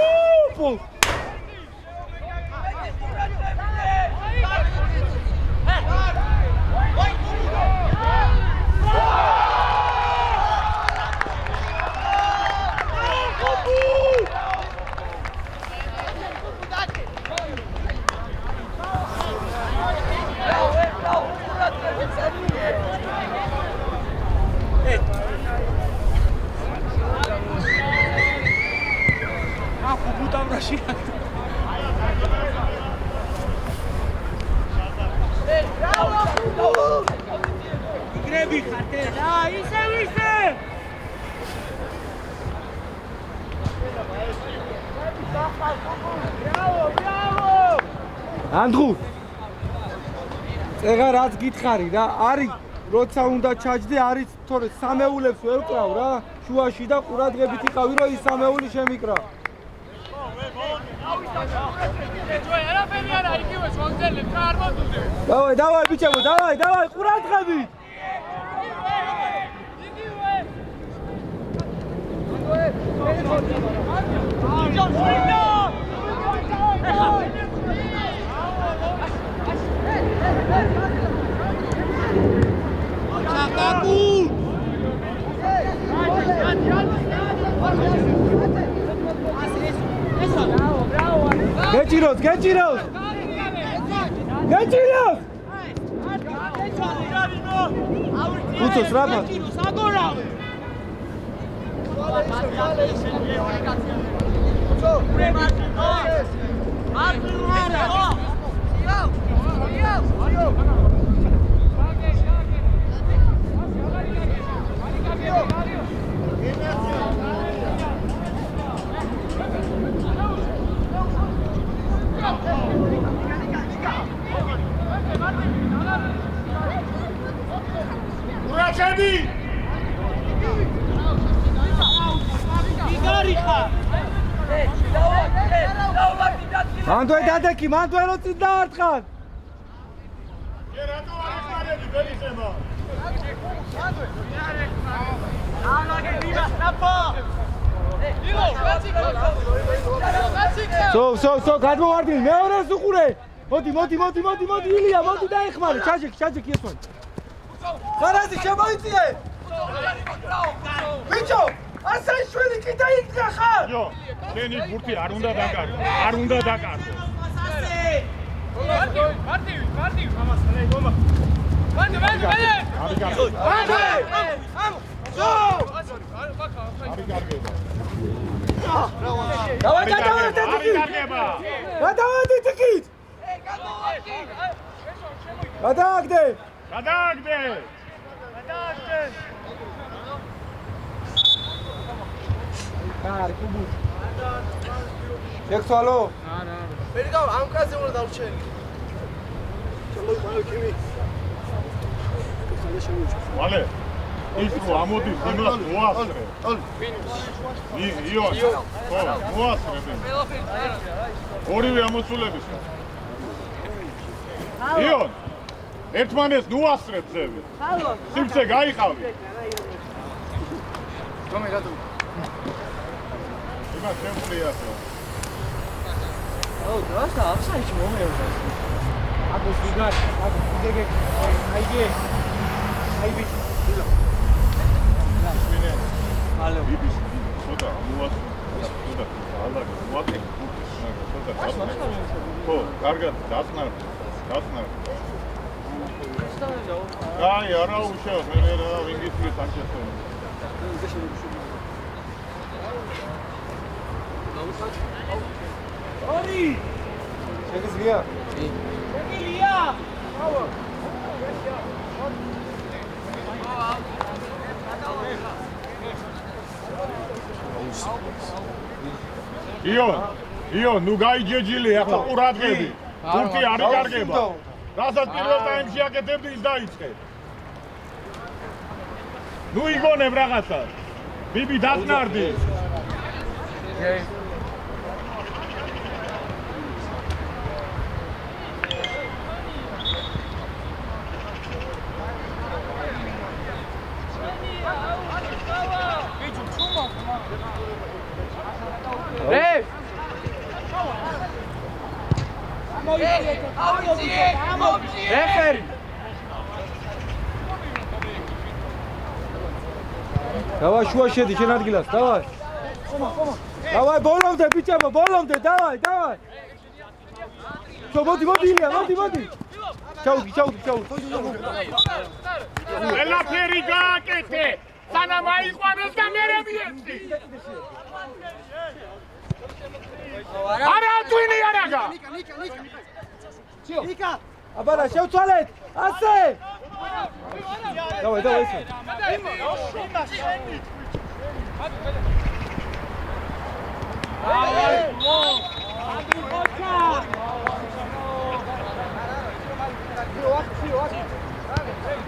Speaker 3: იგრები ხარდე და ისე
Speaker 1: ანდღუ წეღა რაც გითხარი რა არის როცა უნდა ჩაჯდე არის თორე სამეულებს ვერ კრავ რა შუაში და ყურადღებით იყავი რომ ის სამეული შემიკრა დავაი ბიჭებო დავაი ყურადღებით გეჭიროს უცოს რაბა მანდვე დადეკი მანდვე რო წინ დაარტყან
Speaker 5: რატო არ ეხმარები ბელისება
Speaker 1: სო გადმოვარდნი მეორეს უყურე მოდი ილია მოდი დაეხმარე ჩაჯექი ესვან ხარაზი შემოიწიე ბიჭო ასე შვილი კი დაიდგა ხარ
Speaker 5: იო შენი ბურთი არ უნდა დაკარგო მარტივი ამას ნე გომა მანდე გადააგდე
Speaker 1: კარი კუბუ შეგცვალო
Speaker 4: მე გავ ამ კაზე უნდა დავჩენი შემოიყვანო კიმი
Speaker 5: ვალე ის რო ამოდის იმას მოასწრე იო მოასწრე ორივე ამოსულების იო ერთმანეს ნუასწრებ ზევი სიმცე გაიყავი
Speaker 4: რომე რატო
Speaker 5: იმას შემწია
Speaker 4: დროშა აფსაიში მომეორდა
Speaker 1: აბო ზიგარ აბო ზიგეგე აიბი
Speaker 5: მინე
Speaker 4: ალო
Speaker 5: ბიბის ხოდა მოასწრე ალაგ მოასწრე ხო კარგად დასნარ აი არა უშევ მე რა ვინგიტი სანჩესო
Speaker 3: ორი
Speaker 1: შეგიძლია
Speaker 3: შეგიძლია ავა
Speaker 5: იო ნუ გაიჯეჯილი ახლა ყურადღები ბურთი არ იკარგება რასაც პირველ ტაიმში აკეთებდი ის დაიწყე ნუ იგონებ რაღაცას ბიბი დაწნარდი
Speaker 1: რეფერი დავაი შუა შედი შენ ადგილას დავაი ბოლომდე ბიჭებო ბოლომდე დავაი მოდი ილია მოდი ჩაუდი
Speaker 5: ყველაფერი გააკეთე სანამ აიყვანოს და მერე მიეცი არა ტვინი არაგა
Speaker 4: ნიკა
Speaker 1: აბარა შევცვალეთ ასე დავай ესე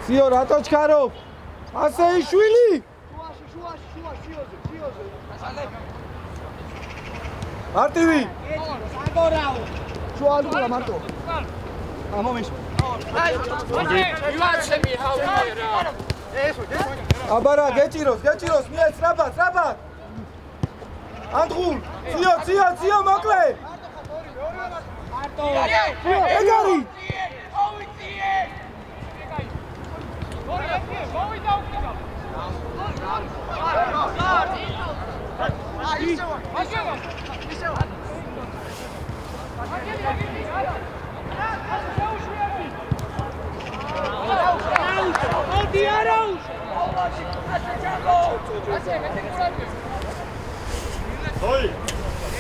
Speaker 1: სიო რატო ჩქარობ ასე იშვილი მარტივი
Speaker 4: შუალულა მარტო ამომეშ
Speaker 1: აბარა გეჭიროს მიეც რაბათ ანდღულ ციო მოკლე ეგარი
Speaker 5: Oi,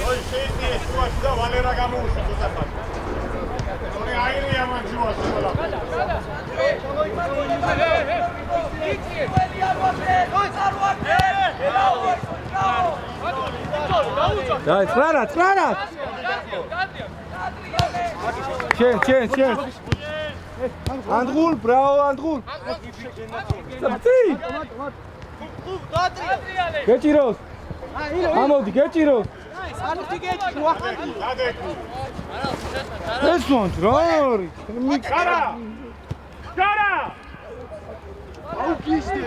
Speaker 5: შეიძლება შუაში და ვალერა გამოუშვა ცოტა. ორი აირია მან შუაში ყველა.
Speaker 1: დაი, წრარა. ჩენ. ანდღულ, ბრავო, ანდღულ. წი. გეჭიროს. ამოდი, გეჭიროს. ეს მონთ რა არის?
Speaker 5: Gara!
Speaker 4: აუ გიშტე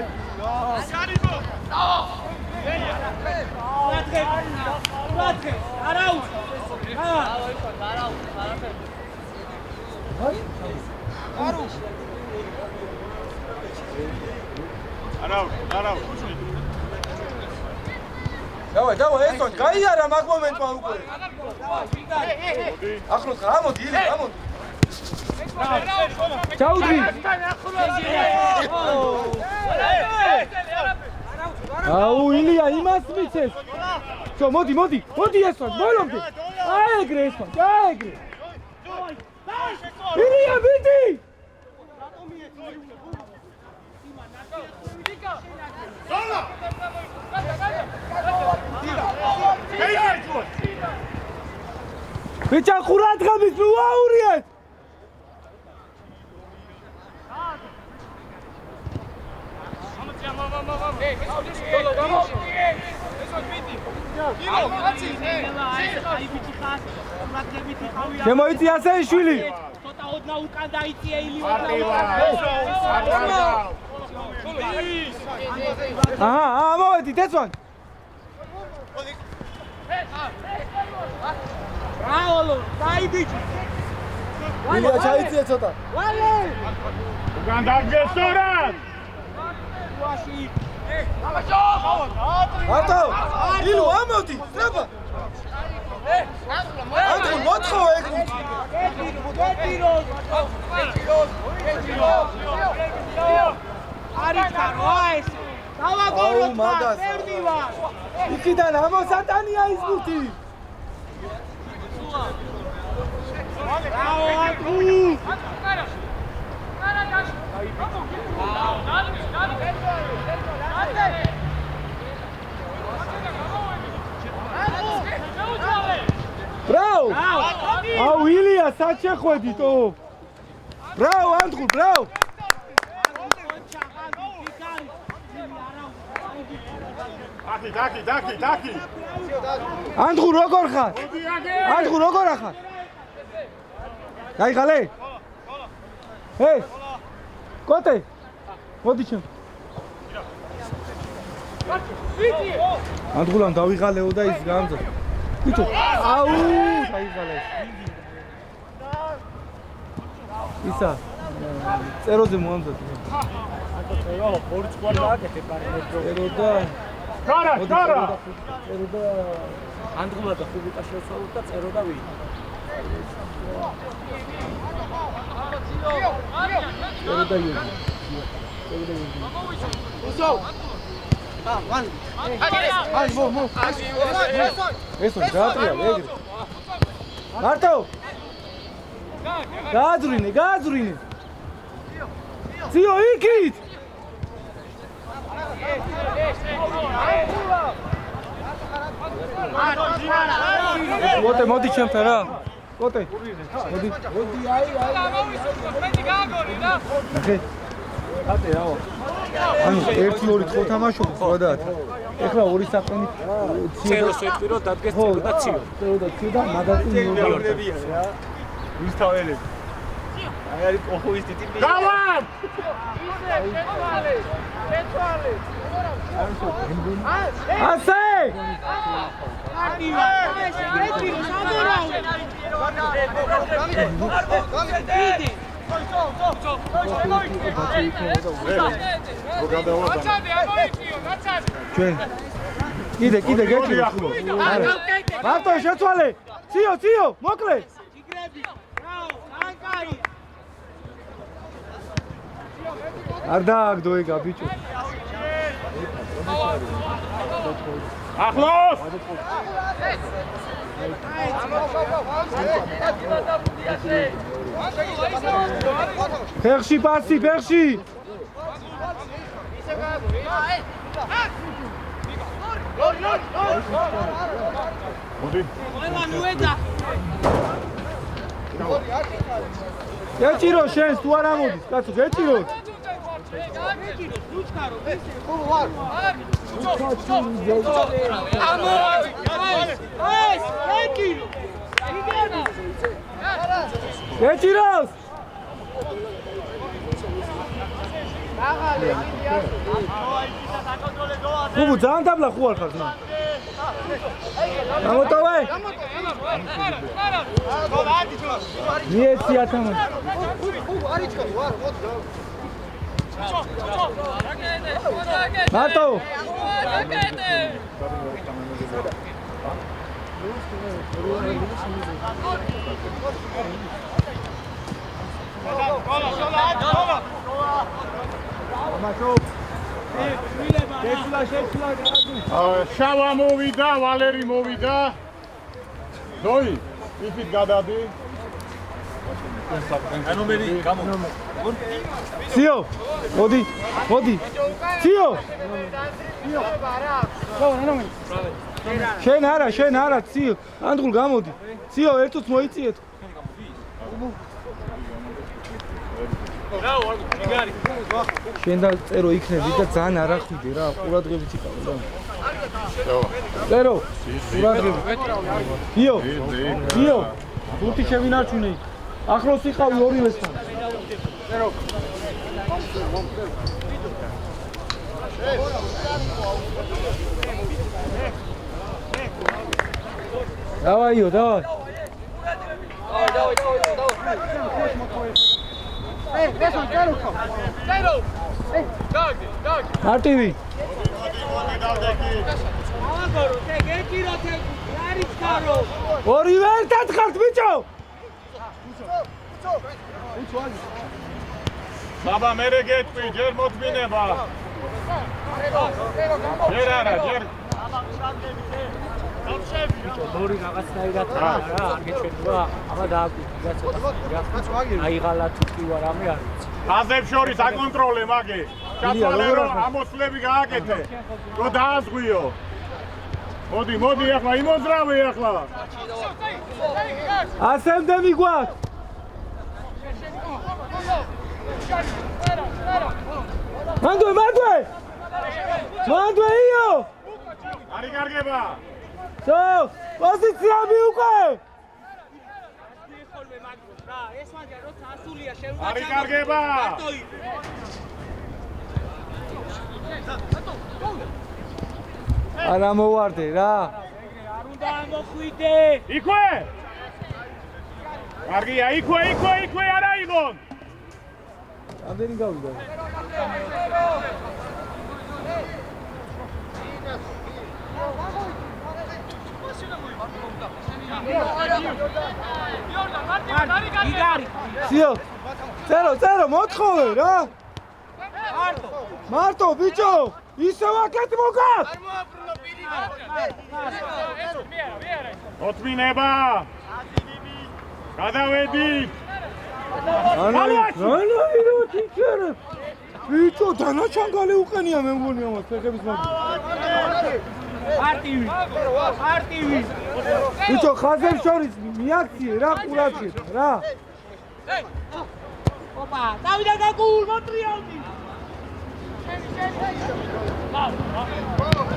Speaker 1: დავай, ესონ, გაიარა მაგ მომენტმა უკვე. ახლოს ხარ, ამოდი, ამოდი. ჩაუდრი. აუ, ილია იმას მიცეს. ჩო, მოდი ესონ, ბოლომდე. აეგრე ესონ, აეგრე. ილია, ბიდი. ბიჭა ყურადღებით ნუ აურიეთ შემოიწია ასე შვილი
Speaker 3: ცოტა ოდნა უკან დაიწია ილია
Speaker 1: აჰა მოვედით ესვან
Speaker 3: რაოლო დაიბიჭი
Speaker 1: ილია ჩაიწია ცოტა
Speaker 3: ვალე
Speaker 5: უკან დაგესორან
Speaker 3: ვაში
Speaker 1: არტო ილო ამოდი ტრაბა არტო მოთხო ეგ
Speaker 3: არიქა რა ეს დავაგოროთ მაგას ერდი ვარ
Speaker 1: იქიდან ამოსატანია ის გუთი
Speaker 3: რაო ატუ
Speaker 1: ბრაო აუ ილია საჩეხვედით ო ბრაო ანდღულ ბრაო
Speaker 5: დაკი
Speaker 1: ანდღულ როგორ ხარ ანდღულ როგორ ახარ გაიღალე ჰე კოტე მოდი ჩემ ანდღულამ დავიღალეო და ის გამძა ბიჭო აუ დაიღალე ისა წეროზე მოამზადე
Speaker 3: წერო ორი წვალი გააკეთე პარალელო
Speaker 1: წერო და
Speaker 5: Gara!
Speaker 1: წერო და
Speaker 3: ანდღულა და ხუბიკა შევცვალოთ და წერო და ვი
Speaker 1: წერო და იო ესო გაატრია ეგრე მარტო გააძვრინე ციო იქით მოდი ჩემთან რა მოდი აი ატე რაო ანუ 1-2 ხო თამაშობ ზოგადად ეხლა ორი საქმენი
Speaker 6: წეროს ეტყვირო დადგეს წერო და ციო
Speaker 1: და მაგათი
Speaker 6: მეურნებია რა ვის თაველები აი არის ოხოვის ტიპი
Speaker 5: დავარ
Speaker 1: ასე ჩვენ კიდე გეჭირე მარტო შეცვალე ციო მოკლე არ დააგდო ეგა ბიჭო
Speaker 5: ახლოს
Speaker 1: ფეხში პასი
Speaker 5: მოდი
Speaker 1: გეჭირო შენს თუ არ ამოდის კაცო გეჭირო გეჭიროს გუბუ ძალიან დაბლა ხო არ ხარ ძმა გამოტოვე მიეცი ათამო მარტო
Speaker 5: შავა მოვიდა, ვალერი მოვიდა. დოი, იქით გადადი.
Speaker 6: ნომერი გამო
Speaker 1: ციო მოდი ციო შენ არა ციო ანდღულ გამოდი ციო ერთუց მოიწიეთ შენ და წერო იქნები და ძალიან არ ახვიდე რა ყურადღებით იყავ რა წერო ყურადღებით ციო თუთი შევინარჩუნე ახლოს იყავი ორივესთან წერო დავაიო დავაი მარტივი ორივე ერთად ხართ ბიჭო
Speaker 5: საბა მერე გეტყვი ჯერ მოთმინება ჯერ არა ჯერ
Speaker 6: ორი რაღაცნაირად რა არ გეჩვენება ამა დააკვირდა ცოტა აიღალა თუ კი ვარ ამე არ ვიცი
Speaker 5: ხაზებს შორის აკონტროლე მაგე ჩათვალე რომ ამოსვლები გააკეთე რომ დააზღვიო მოდი ახლა იმოძრავე ახლა
Speaker 1: ასემდე მიგვაქვს მანდვე იო
Speaker 5: არი კარგება
Speaker 1: სო პოზიცია მიუყვე
Speaker 5: არი კარგება
Speaker 1: არა მოვარდე რა
Speaker 3: არ უნდა ამოხვიდე
Speaker 5: იქვე კარგია იქვე არა იღონ
Speaker 1: ამდენი გავიდა ციო წერო მოთხოვე რა მარტო ბიჭო ისევ აქეთ მოგარ.
Speaker 5: ოთმინება. გადავედით.
Speaker 1: ანუ თიქერე. ბიჭო დანაჩანგალი უყენია მე მგონი ამას ფეხების მაგ.
Speaker 6: არტივი.
Speaker 1: ბიჭო ხაზებს შორის მიაქციე რა ყურაცი რა.
Speaker 3: ოპა, დავიდა გაგულ მოტრიალდი.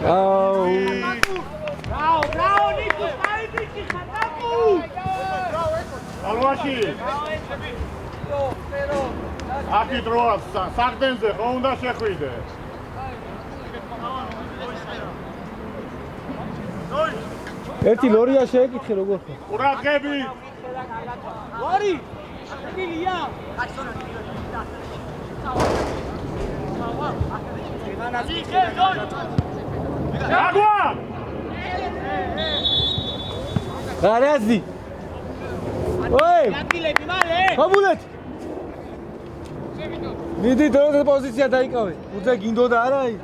Speaker 1: აუ.
Speaker 3: ბრავო, ნიკო, დაიბიჭი ხატაკუ.
Speaker 5: ალვაში. აქეთ როა საგდენზე ხო უნდა შეხვიდე.
Speaker 1: ერთი ლორია შეეკითხე როგორ ხო?
Speaker 5: ყურადღები.
Speaker 3: ლორი. დილია.
Speaker 5: აგვა.
Speaker 1: გარაზი. ой!
Speaker 3: ლაკილები მალე.
Speaker 1: ხაბულეთ. მიდი დროზე პოზიცია დაიკავე. უძე გინდოდა არა აი.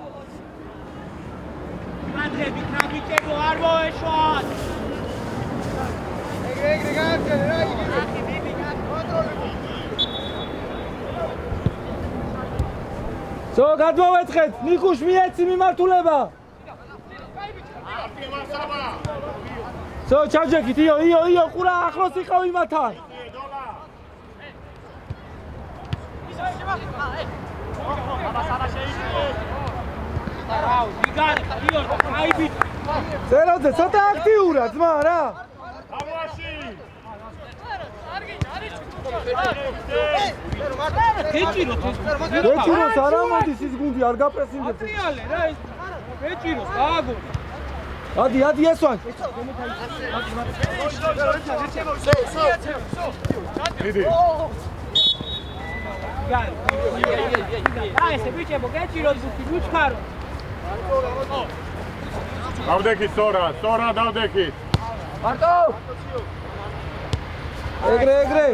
Speaker 3: მადრები კრაბიტებო არ მოეშვათ. ეგრე გააკეთე რა იგი.
Speaker 1: სო გადმოვეცხეთ, ნიკუშ მიეცი მიმართულება. სო ჩავჯექით, იო, ყურა ახლოს იყავ იმათან.
Speaker 3: რაუ, იგარ, იო, აიბი.
Speaker 1: წეროზე ცოტა აქტიურა ძმა რა.
Speaker 5: ალვაში.
Speaker 1: გეჭიროს არ ამოდის ის გუნდი არ გაპრესინგებს.
Speaker 3: ტრიალე რა ეს. გეჭიროს, გააგო.
Speaker 1: ადი ესვან.
Speaker 5: მიდი.
Speaker 3: აი ესე ბიჭებო, გეჭიროს ბუჩქარო.
Speaker 5: დავდექით სწორა დავდექით.
Speaker 1: მარტო. ეგრე.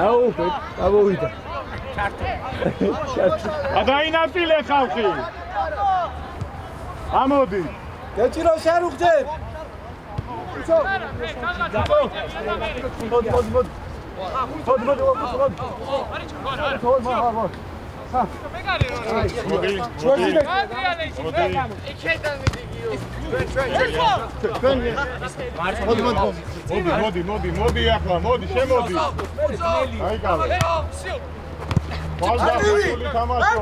Speaker 1: აუ, გავოვიდა.
Speaker 5: გადაინაწილე ხალხი. ამოდი.
Speaker 1: გეჭირო შენ უხდებ.
Speaker 5: მოდი ახლა, მოდი, შემოდი. აიკავე. Valda ხუჭული თამაშო.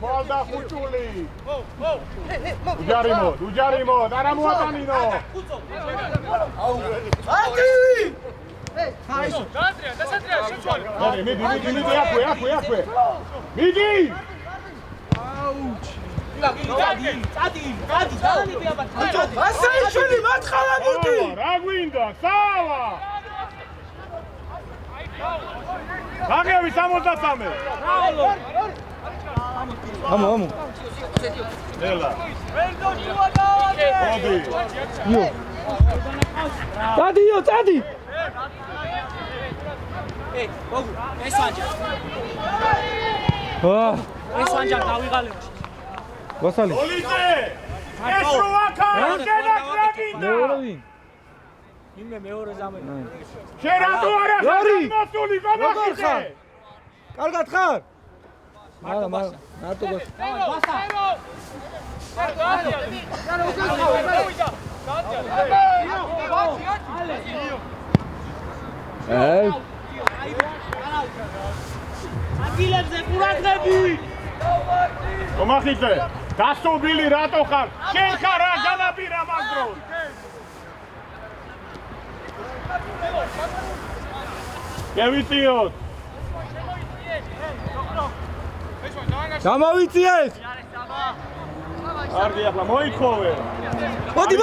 Speaker 5: Valda ხუჭული. უჯარი მოდ, არა მოატანინო.
Speaker 1: არტივი!
Speaker 3: დასატრია, შეჭვალე.
Speaker 5: მიდი, აქვე. მიდი!
Speaker 3: წადი, აბა.
Speaker 1: ასე იშველი მათხალა გუნდი!
Speaker 5: რა გვინდა? სავა! აგები 63.
Speaker 1: ამო.
Speaker 5: ელა. მოდი.
Speaker 1: იო. წადი.
Speaker 3: გოგუ, ეს ვანჯა. ეს ვანჯა დავიღალებ.
Speaker 1: ვასალი.
Speaker 5: ოლიზე! ეს როაკა, შენაკრაგინდა!
Speaker 1: მეორე ვინ?
Speaker 6: იმე მეორე ზამე.
Speaker 5: შენ რატო არა
Speaker 1: ლორი!
Speaker 5: მოსული გამახიდე?
Speaker 1: კარგად ხარ? არა, მარტო გას. აი.
Speaker 3: აგილებზე ყურადღები.
Speaker 5: გამახიდე. დასობილი რატო ხარ? შენ ხარ რა განაპირა მაგ დროს? გევიწიოთ.
Speaker 1: გამოვიწიეთ.
Speaker 5: კარგი ახლა მოიქოვე.
Speaker 1: მოდი.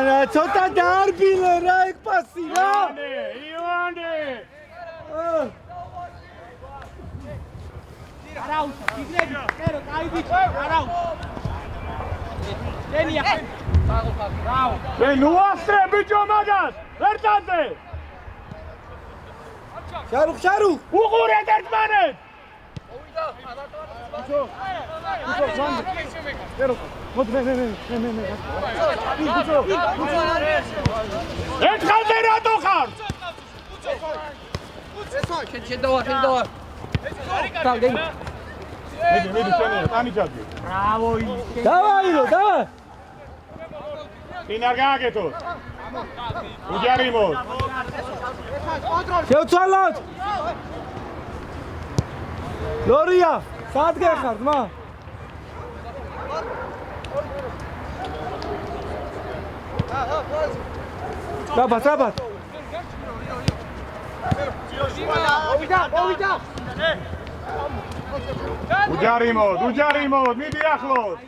Speaker 1: რა, ცოტა დაარბილე რა ეგ პასი რა.
Speaker 5: ივანე.
Speaker 3: არაუ, იგრები, კერო, დაიბიჭე, არაუ. დენია.
Speaker 5: შენ უასწრებ ბიჭო მაგას ერთადზე
Speaker 1: შარუხ
Speaker 5: უყურეთ ერთმანეთს ერთხანზე რატო ხარ? მიდი შენია ტანიჩადი
Speaker 1: დავაირო
Speaker 5: წინ არ გააკეთოს უჯარიმოს
Speaker 1: შევცვალოთ ლორია სად გეხართ მა დაბათ
Speaker 5: უჯარიმოს მიდი ახლოს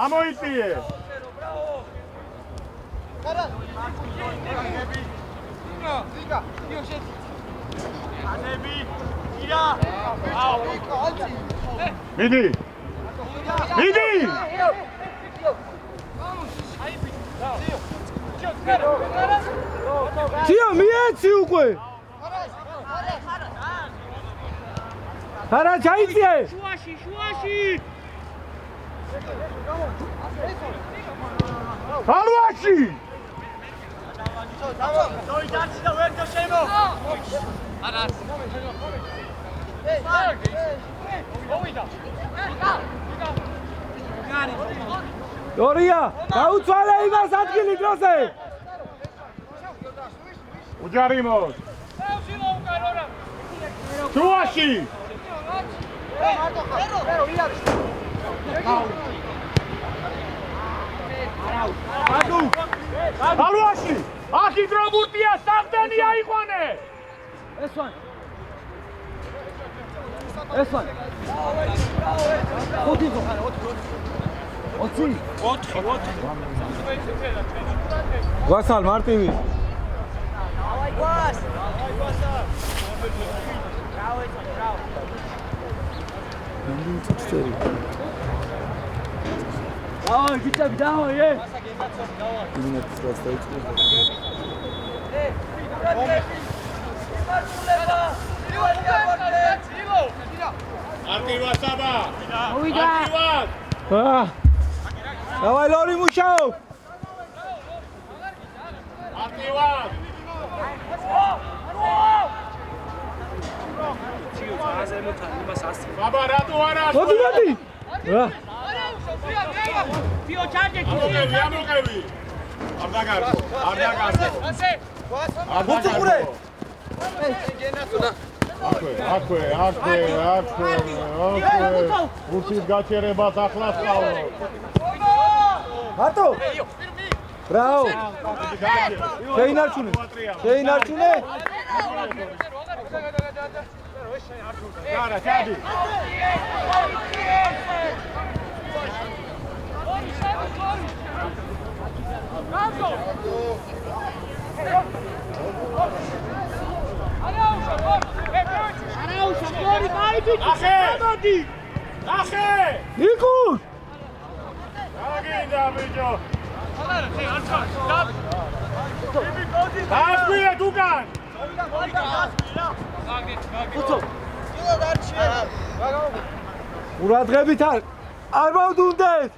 Speaker 5: ამოიწიე მიდი
Speaker 1: თიო მიეცი უკვე არა ჩაიწიე
Speaker 3: შუაში
Speaker 5: ხალვაში
Speaker 1: ლორია გაუცვალე იმას ადგილი დროზე
Speaker 5: უჯარიმოს შუაში ხალვაში აქ დროგურტია საფდენი აიყვანე
Speaker 1: ესვან გვასალ მარტივი
Speaker 6: Давай, Витя, давай, эй!
Speaker 5: არტივას აბა
Speaker 6: Მოვიდა!
Speaker 5: არტივას
Speaker 1: დავაი ლორი მუშაობ
Speaker 5: არტივას ბაბა რატო არა
Speaker 1: მოდი
Speaker 5: ამოყევი არ დაგარგო
Speaker 1: მოწუყურე
Speaker 5: აქვე ურთის გაჩერებას ახლა სწავლო
Speaker 1: მარტო ბრავო შეინარჩუნე
Speaker 5: არა ჩადი ახე
Speaker 1: ნიკუს
Speaker 5: აგინდა ბიჭო დაასკვირე თუკან
Speaker 1: ყურადღებით არ მოვდუნდეთ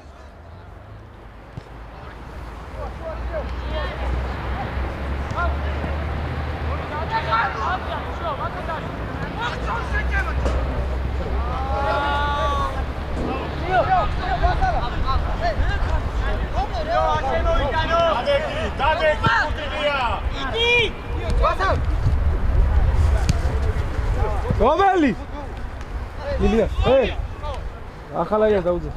Speaker 5: დადეკი კუტილია
Speaker 1: რომელი ილია ახალაია დაუძე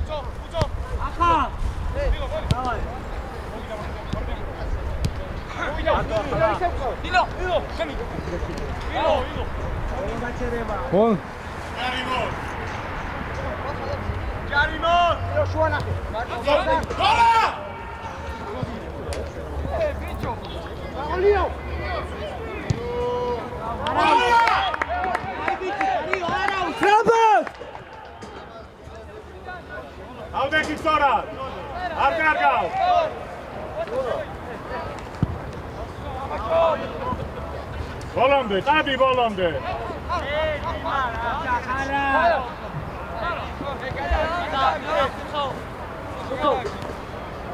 Speaker 1: Bom.
Speaker 5: ჯარიმოს შუანახე გოლა ბიჭო ალიო ავდექი სწორად არ კარგავ წადი ბოლომდე.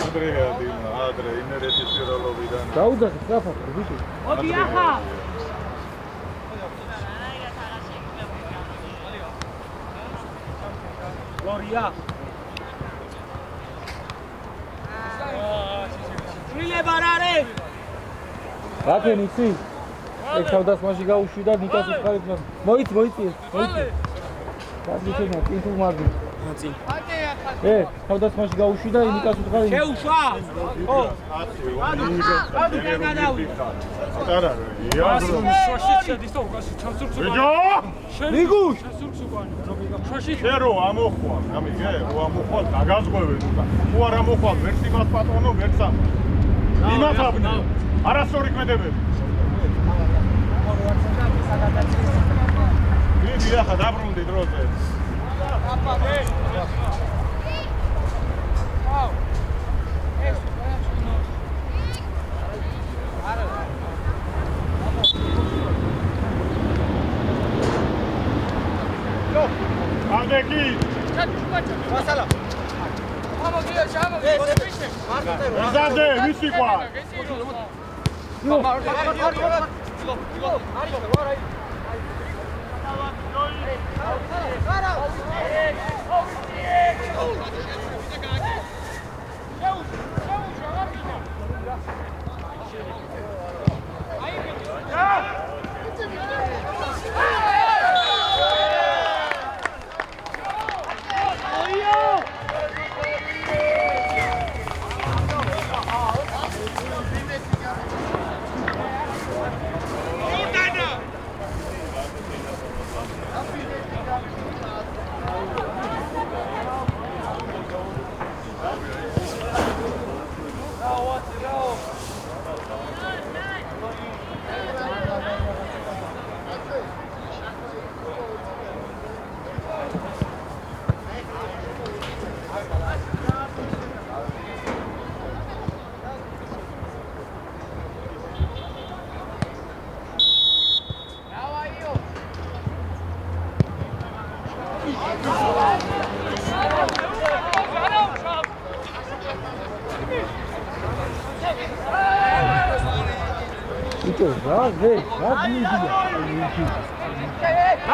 Speaker 5: ადრეა დინა, ადრე იმერეთის პირველობიდან.
Speaker 1: დაუძახი საფაფო, ვიტი.
Speaker 3: მოდი ახლა.
Speaker 6: გლორია.
Speaker 3: მილება რა არის?
Speaker 1: რაკენ იცი? ეგ თავდასხმაში გაუშვიდა ნიკას უცხარით მას. მოიწი. გაგიჩენა კინთულ მარგი.
Speaker 6: წინ.
Speaker 1: თავდასხმაში გაუშვიდა ნიკას უცხარით.
Speaker 3: შეუშვა? ო.
Speaker 5: ადი გადავიდა. არა, იაზრო.
Speaker 6: შოშიც შედის და უკაში ჩასურს უკან.
Speaker 5: ბიჭო!
Speaker 1: ნიგუშ!
Speaker 6: ჩასურს უკან. შოშიც
Speaker 5: შე რო ამოხვალ, გამიგე, რო ამოხვალ, დაგაზღვევენ უკან. თუ არ ამოხვალ, ვერც იმას პატრონო, ვერც ამ. იმათაბნე. არასწორი ქმედებები. ვიდი ახლა დაბრუნდი დროზე. Ანდეკი.
Speaker 3: მასალა.
Speaker 5: ზადე, ვისი ყვა?
Speaker 1: ბიჭო, რა გიდია?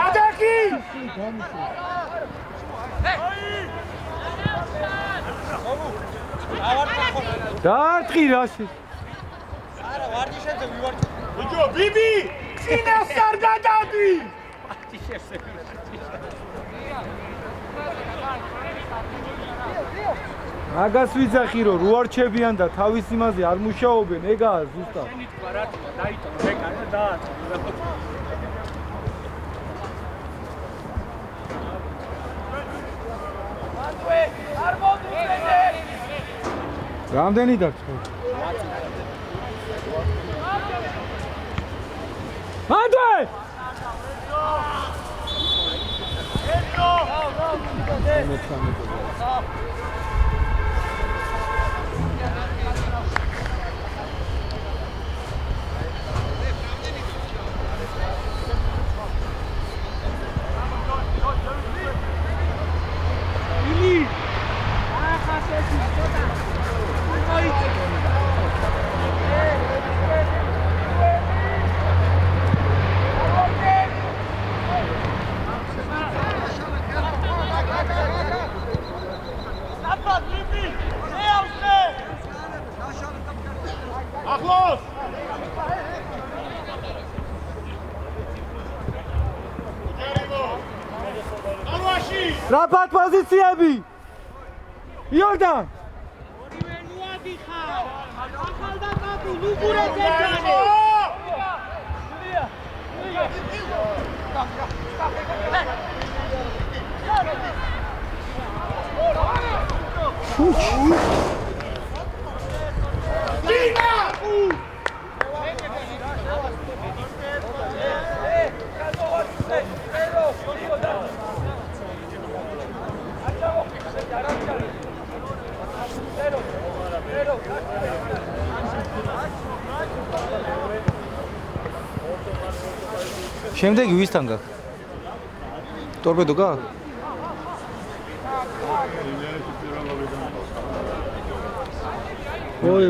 Speaker 5: ანდეკი!
Speaker 1: დაარტყი რაში.
Speaker 3: არა, ვარჯიშებზე ვივარჯიშე.
Speaker 5: ბიჭო, ბიბი! წინას არ გადადი!
Speaker 1: მაგას ვიძახი რომ რო არჩებიან და თავის იმაზე არ მუშაობენ, ეგაა ზუსტად.
Speaker 6: შენი თქვა რა თქმა დაიტოვე მეკანა დააწევი.
Speaker 3: არ მოდიოდე.
Speaker 1: რამდენი დაგწყო? მანდე!
Speaker 5: ახლოს! ალვაში!
Speaker 1: რა პოზიციები? იორდან!
Speaker 3: ორივე ნუადი ხარ. ახალ და კაპი ლუგურეთზე ჯანი.
Speaker 1: შემდეგი ვისთან გაქვს? ტორპედო გაქვს? ой,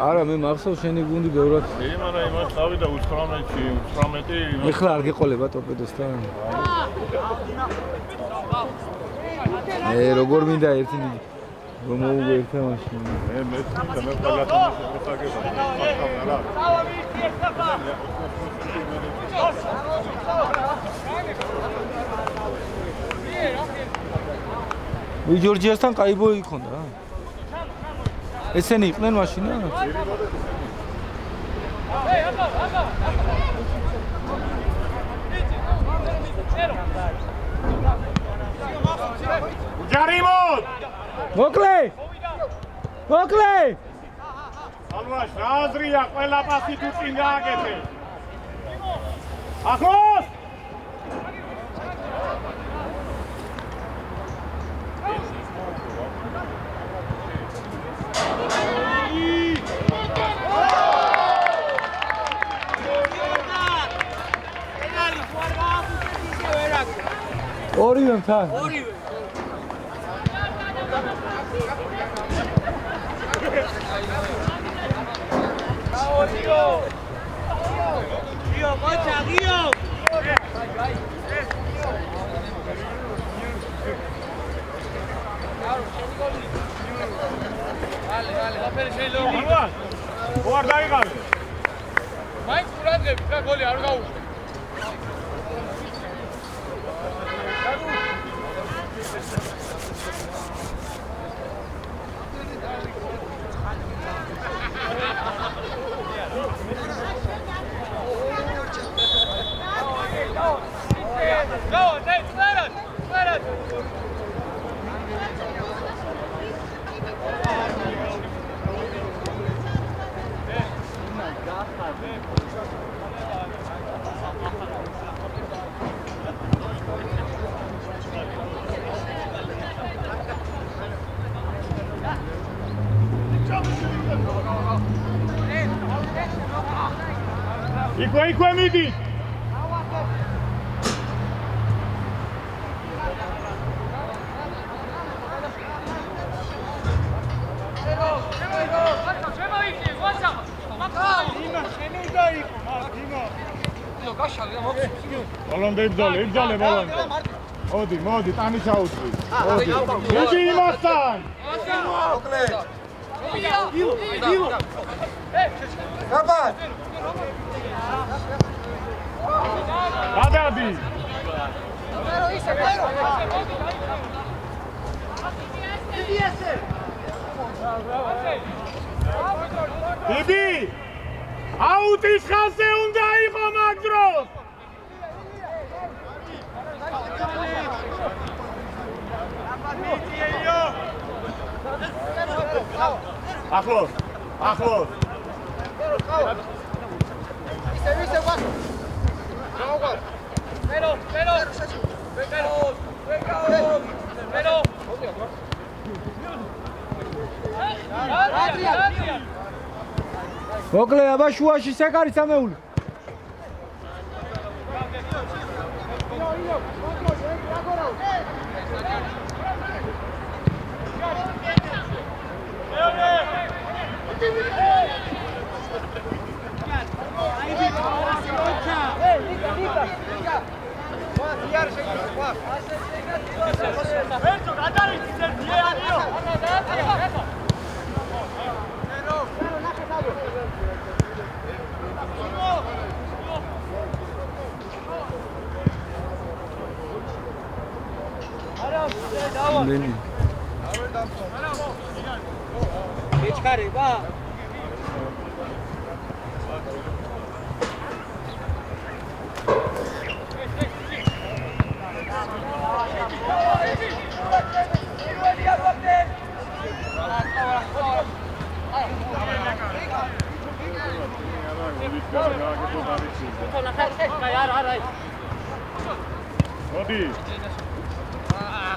Speaker 1: არა მე მახსოვს შენი გუნდი ბევრად.
Speaker 2: იმას წავიდა 18-ში.
Speaker 1: ეხლა არ გეყოლება ტორპედოსთან. როგორ მინდა ერთი რომ მოუგერთა მაშინ.
Speaker 2: მე
Speaker 1: ვი ჯორჯიასთან კაი ბოი იქონდა რა. ესენი იყვნენ მაშინ რა?
Speaker 5: ჯარიმოდ!
Speaker 1: მოკლე! მოკლე!
Speaker 5: ალვაშ, რა აზრია ყველა პასი თუ წინ გააკეთე? ახლოს!
Speaker 1: ორივე მთან.
Speaker 3: ორივე. Rio, mocha, Rio.
Speaker 5: ალვაშ, ვარ დაიღალე.
Speaker 3: მაინც ყურადღებით რა გოლი არ გაუშვი.
Speaker 5: იქვე მიდი. ბოლომდე იბძოლე ბოლომდე. მოდი, ტანი ჩაუწვი. მიდი იმასთან.
Speaker 1: მოკლე. გაბად.
Speaker 5: გადადი. დიდი. აუტის ხაზზე უნდა იყო მაგ დროს. ახლოს.
Speaker 3: Isevise bak. Bravo gol. Pero.
Speaker 1: მოკლე აბა შუაში საკარი სამეული.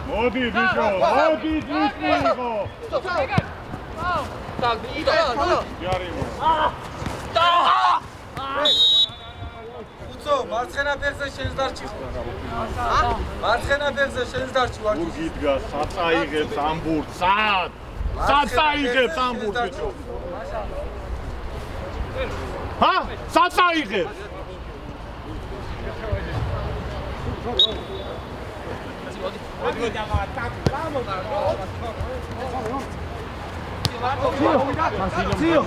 Speaker 5: მოდი ბიჭო, მოდი ძიჭო.
Speaker 3: Так, иди.
Speaker 5: ჯარიმო.
Speaker 1: კაცო, მარცხენა ფეხზე შენს დარჩი. მარცხენა ფეხზე შენს დარჩი ვარ.
Speaker 5: გურ გიდგა, საწაიღებს ამბურთ, სად? საწაიღებს ამბურთ ბიჭო. ჰა? საწაიღებს.
Speaker 1: ძიო.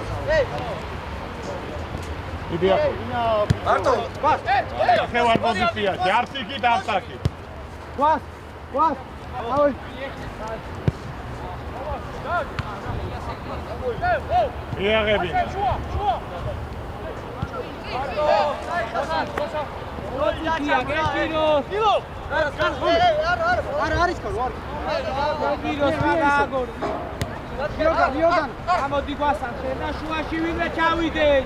Speaker 5: იდეა.
Speaker 1: მარტო.
Speaker 5: ხევარ პოზიციაში, არც იქით, არც აქეთ.
Speaker 4: ყვას. ავი.
Speaker 5: იაღებინა.
Speaker 4: არა არის კარო, არ.
Speaker 3: რიოგან ამოდი გვასახე და შუაში ვინმე ჩავიდეს